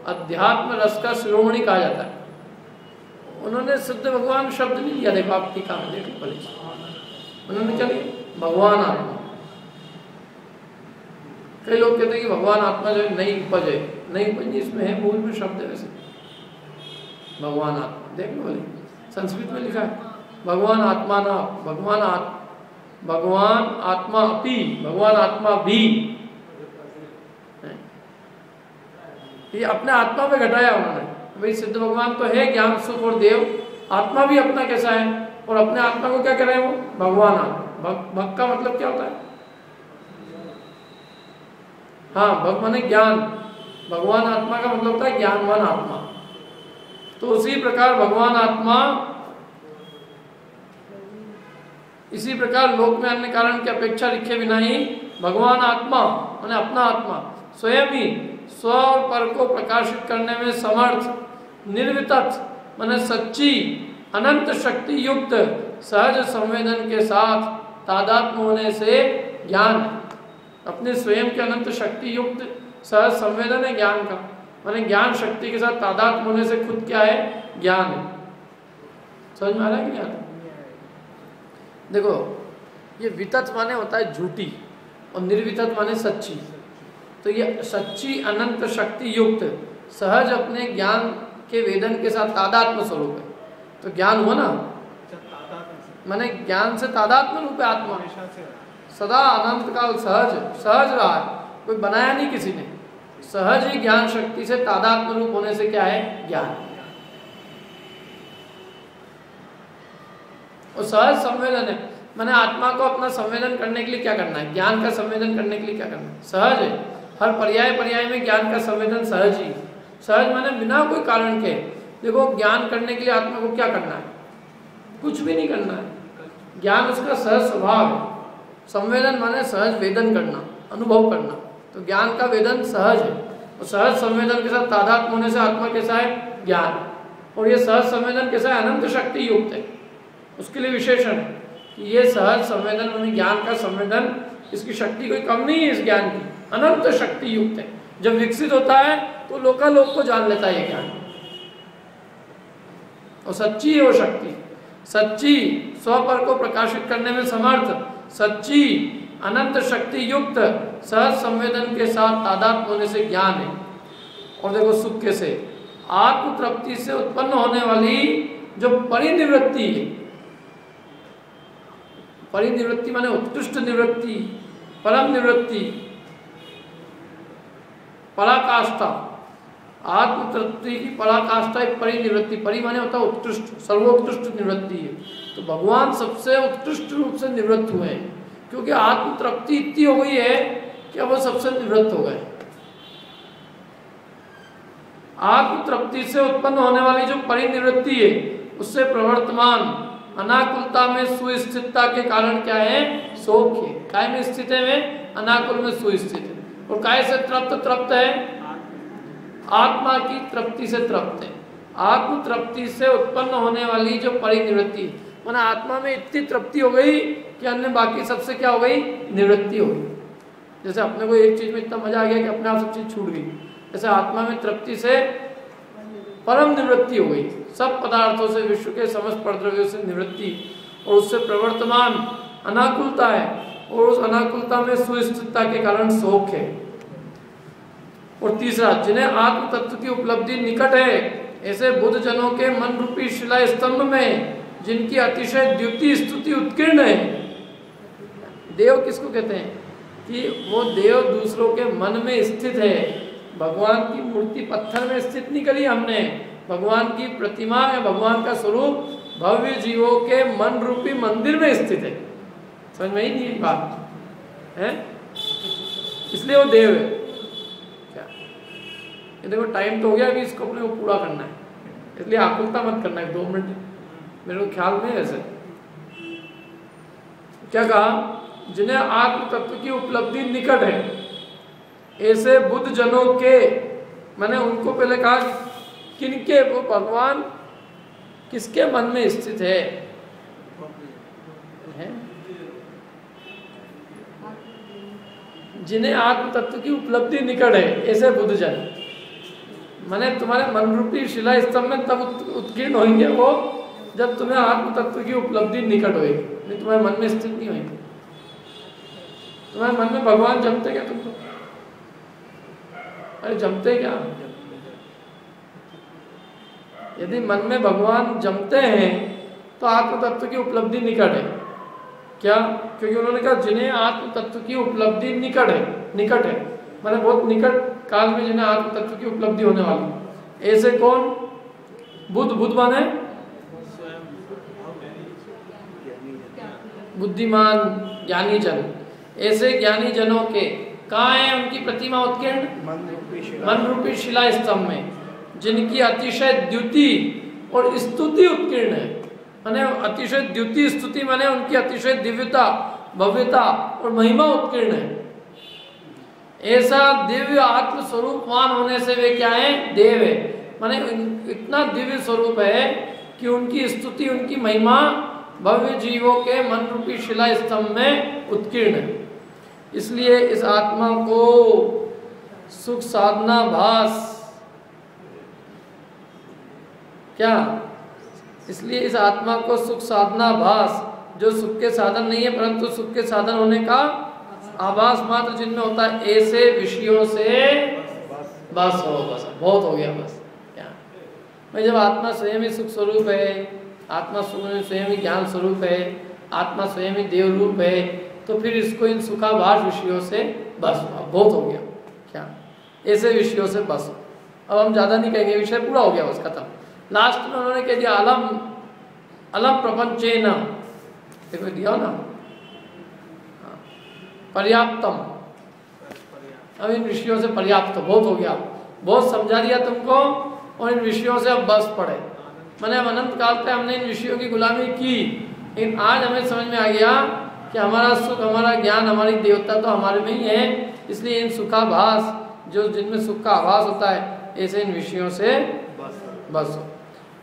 अध्यात्म रस का शिरोमणि कहा जाता है। उन्होंने सिद्ध भगवान शब्द नहीं लिया, देखो आप टीका में देखो पहले, उन्होंने क्या लिया, भगवान आत्मा। कई लोग कहते हैं कि भगवान आत्मा जो है नई उपज है, नई उपज इसमें है, मूल में शब्द है वैसे भगवान आत्मा, देख लो बोले संस्कृत में लिखा है भगवान आत्मा ना, भगवान आत्मा अपि, भगवान आत्मा भी, ये अपने आत्मा पे घटाया उन्होंने, भाई सिद्ध भगवान तो है ज्ञान सुख और देव, आत्मा भी अपना कैसा है, और अपने आत्मा को क्या कह रहे हैं वो, भगवान आत्मा। भक्त का मतलब क्या होता है, हाँ भक्त माने ज्ञान, भगवान आत्मा का मतलब होता है ज्ञानवान आत्मा। तो उसी प्रकार भगवान आत्मा, इसी प्रकार लोक में अन्य कारण की अपेक्षा लिखे बिना ही भगवान आत्मा माने अपना आत्मा स्वयं ही स्व और पर को प्रकाशित करने में समर्थ, निर्वितत माने सच्ची अनंत शक्ति युक्त सहज संवेदन के साथ तादात्म्य होने से ज्ञान, अपने स्वयं के अनंत शक्ति युक्त सहज संवेदन है ज्ञान का, माने ज्ञान शक्ति के साथ तादात्म्य होने से खुद क्या है, ज्ञान है। समझ में आ रहा है कि नहीं? देखो ये वितत माने होता है झूठी और निर्वितत माने सच्ची, तो ये सच्ची अनंत शक्ति युक्त सहज अपने ज्ञान के वेदन के साथ तादात्म्य स्वरूप है, तो ज्ञान हुआ ना, माने ज्ञान से तादात्म्य रूप है आत्मा, सदा अनंत काल सहज रहा है, कोई बनाया नहीं किसी ने, सहज ही ज्ञान शक्ति से तादात्म्य रूप होने से क्या है, ज्ञान। और सहज संवेदन है, मैंने आत्मा को अपना संवेदन करने के लिए क्या करना है, ज्ञान का संवेदन करने के लिए क्या करना है, सहज है, हर पर्याय में ज्ञान का संवेदन सहज ही, सहज माने बिना कोई कारण के। देखो ज्ञान करने के लिए आत्मा को क्या करना है, कुछ भी नहीं करना है, ज्ञान उसका सहज स्वभाव है, संवेदन माने सहज वेदन करना, अनुभव करना, तो ज्ञान का वेदन सहज है, और सहज संवेदन के साथ तादात्म्य होने से आत्मा कैसा है? ज्ञान। और ये सहज संवेदन कैसा है? अनंत शक्ति युक्त है। उसके लिए विशेषण है कि ये सहज संवेदन यानी ज्ञान का संवेदन, इसकी शक्ति कोई कम नहीं है, इस ज्ञान की अनंत शक्ति युक्त है। जब विकसित होता है तो लोकालोक को जान लेता है ये ज्ञान, और सच्ची है वो शक्ति, सच्ची स्वपर को प्रकाशित करने में समर्थ, सच्ची अनंत शक्ति युक्त सहज संवेदन के साथ तादात्म्य होने से ज्ञान है। और देखो सुख कैसे, आत्म तृप्ति से उत्पन्न होने वाली जो परिनिवृत्ति है, परिनिवृत्ति माने उत्कृष्ट निवृत्ति, परम निवृत्ति, पराकाष्ठा, आत्म तृप्ति की पराकाष्ठा एक परिनिवृत्ति। परि माने होता है उत्कृष्ट, सर्वोत्कृष्ट निवृत्ति है। तो भगवान सबसे उत्कृष्ट रूप से निवृत्त हुए हैं, क्योंकि आत्म तृप्ति इतनी हो गई है कि अब वो सबसे निवृत्त हो गए। आत्म तृप्ति से उत्पन्न होने वाली जो परिनिवृत्ति है, उससे प्रवर्तमान अनाकुलता में सुस्थितता के कारण क्या है? शोक है। काय में स्थित है? वे अनाकुल में सुस्थित है। और काय से तृप्त है? आत्मा की तृप्ति से तृप्त है। आत्म तृप्ति से उत्पन्न होने वाली जो परिनिवृत्ति, माना आत्मा में इतनी तृप्ति हो गई कि अन्य बाकी सबसे क्या हो गई? निवृत्ति हो गई। जैसे अपने को एक चीज में इतना मजा आ गया कि अपने आप सब चीज छूट गई, जैसे आत्मा में तृप्ति से परम निवृत्ति हो गई, सब पदार्थों से, विश्व के समस्त परद्रव्यों से निवृत्ति, और उससे प्रवर्तमान अनाकुलता है, और उस अनाकुलता में सुस्थिरता के कारण शोक है। और तीसरा, जिन्हें आत्म तत्व की उपलब्धि निकट है, ऐसे बुद्ध जनों के मन रूपी शिला स्तंभ में जिनकी अतिशय द्युति स्तुति उत्कीर्ण है। देव किसको कहते हैं? कि वो देव दूसरों के मन में स्थित है। भगवान की मूर्ति पत्थर में स्थित नहीं करी हमने, भगवान की प्रतिमा या भगवान का स्वरूप भव्य जीवों के मन रूपी मंदिर में स्थित है। समझ में ही नहीं बात है, इसलिए वो देव है। क्या ये देखो टाइम तो हो गया, अभी इसको अपने को पूरा करना है, इसलिए आकुलता मत करना है। 2 मिनट मेरे को ख्याल में ऐसे क्या कहा? जिन्हें आत्म तत्व की उपलब्धि निकट है, ऐसे बुद्ध जनों के, मैंने उनको पहले कहा किनके? वो भगवान किसके मन में स्थित है? जिन्हें आत्म तत्व की उपलब्धि निकट है, ऐसे बुद्ध जन, माने तुम्हारे मन रूपी शिला स्तंभ में तब उत्कीर्ण होंगे वो जब तुम्हें आत्म तत्व की उपलब्धि निकट होगी, नहीं तुम्हारे मन में स्थित नहीं होंगे। तुम्हारे मन में भगवान जमते क्या तुमको? अरे जमते क्या? यदि मन में भगवान जमते हैं तो आत्म तत्व की उपलब्धि निकट है। क्या? क्योंकि उन्होंने कहा जिन्हें आत्म तत्व की उपलब्धि निकट है, निकट है माने बहुत निकट काल में जिन्हें आत्म तत्व की उपलब्धि होने वाली। ऐसे कौन? बुद्ध। बुद्ध माने बुद्धिमान ज्ञानी जन। ऐसे ज्ञानी जनों के कहाँ है उनकी प्रतिमा उत्कीर्ण? मन रूपी शिला स्तंभ में, जिनकी अतिशय द्युति और स्तुति उत्कीर्ण है। माने अतिशय द्युति स्तुति माने उनकी अतिशय दिव्यता, भव्यता और महिमा उत्कीर्ण है। ऐसा दिव्य आत्म स्वरूपवान होने से वे क्या है? देव है। माने इतना दिव्य स्वरूप है कि उनकी स्तुति, उनकी महिमा भव्य जीवों के मन रूपी शिला स्तंभ में उत्कीर्ण है। इसलिए इस आत्मा को सुख साधना भास, क्या? इसलिए इस आत्मा को सुख साधना भास, जो सुख के साधन नहीं है परंतु सुख के साधन होने का आभास मात्र जिनमें होता है, ऐसे विषयों से बस हो। बस बहुत हो गया। बस क्या भाई, जब आत्मा स्वयं ही सुख स्वरूप है, आत्मा स्वयं ही ज्ञान स्वरूप है, आत्मा स्वयं ही देव रूप है, तो फिर इसको इन सुखाभास विषयों से बस बहुत हो गया। क्या? ऐसे विषयों से बस। अब हम ज्यादा नहीं कहेंगे, विषय पूरा हो गया, बस खत्म। लास्ट में उन्होंने कह दिया अलम अलम प्रपंचेन, देखो दिया ना, पर्याप्तम। अब इन विषयों से पर्याप्त, बहुत हो गया, बहुत समझा दिया तुमको, और इन विषयों से अब बस पड़े। मैंने अब अनंत काल पे हमने इन विषयों की गुलामी की, लेकिन आज हमें समझ में आ गया कि हमारा सुख, हमारा ज्ञान, हमारी देवता तो हमारे में ही है, इसलिए इन सुखाभास जो जिनमें सुख का आभास होता है ऐसे इन विषयों से बस।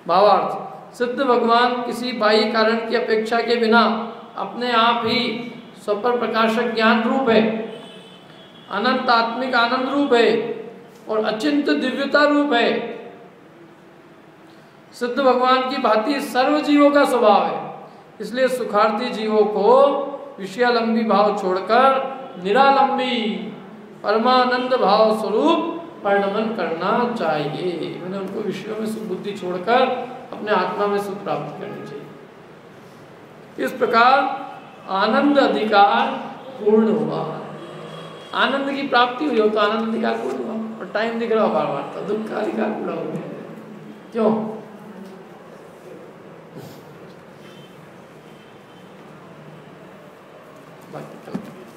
भावार्थ, सिद्ध भगवान किसी बाह्य कारण की अपेक्षा के बिना अपने आप ही स्वपर प्रकाशक ज्ञान रूप है, अनंत आत्मिक आनंद रूप है और अचिंत दिव्यता रूप है। सिद्ध भगवान की भांति सर्व जीवों का स्वभाव है, इसलिए सुखार्थी जीवों को विषयालंबी भाव छोड़कर निरालंबी परमानंद भाव स्वरूप परिणमन करना चाहिए। मैंने उनको विषयों में सुबुद्धि छोड़कर अपने आत्मा में सुख प्राप्त करनी चाहिए। इस प्रकार आनंद अधिकार पूर्ण हुआ। आनंद की प्राप्ति हुई हो तो आनंद अधिकार पूर्ण हुआ। और टाइम दिख रहा हो बार बार, तो दुख का अधिकार पूरा हो गया। क्यों? बाकी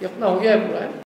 ये अपना हो गया है पूरा है।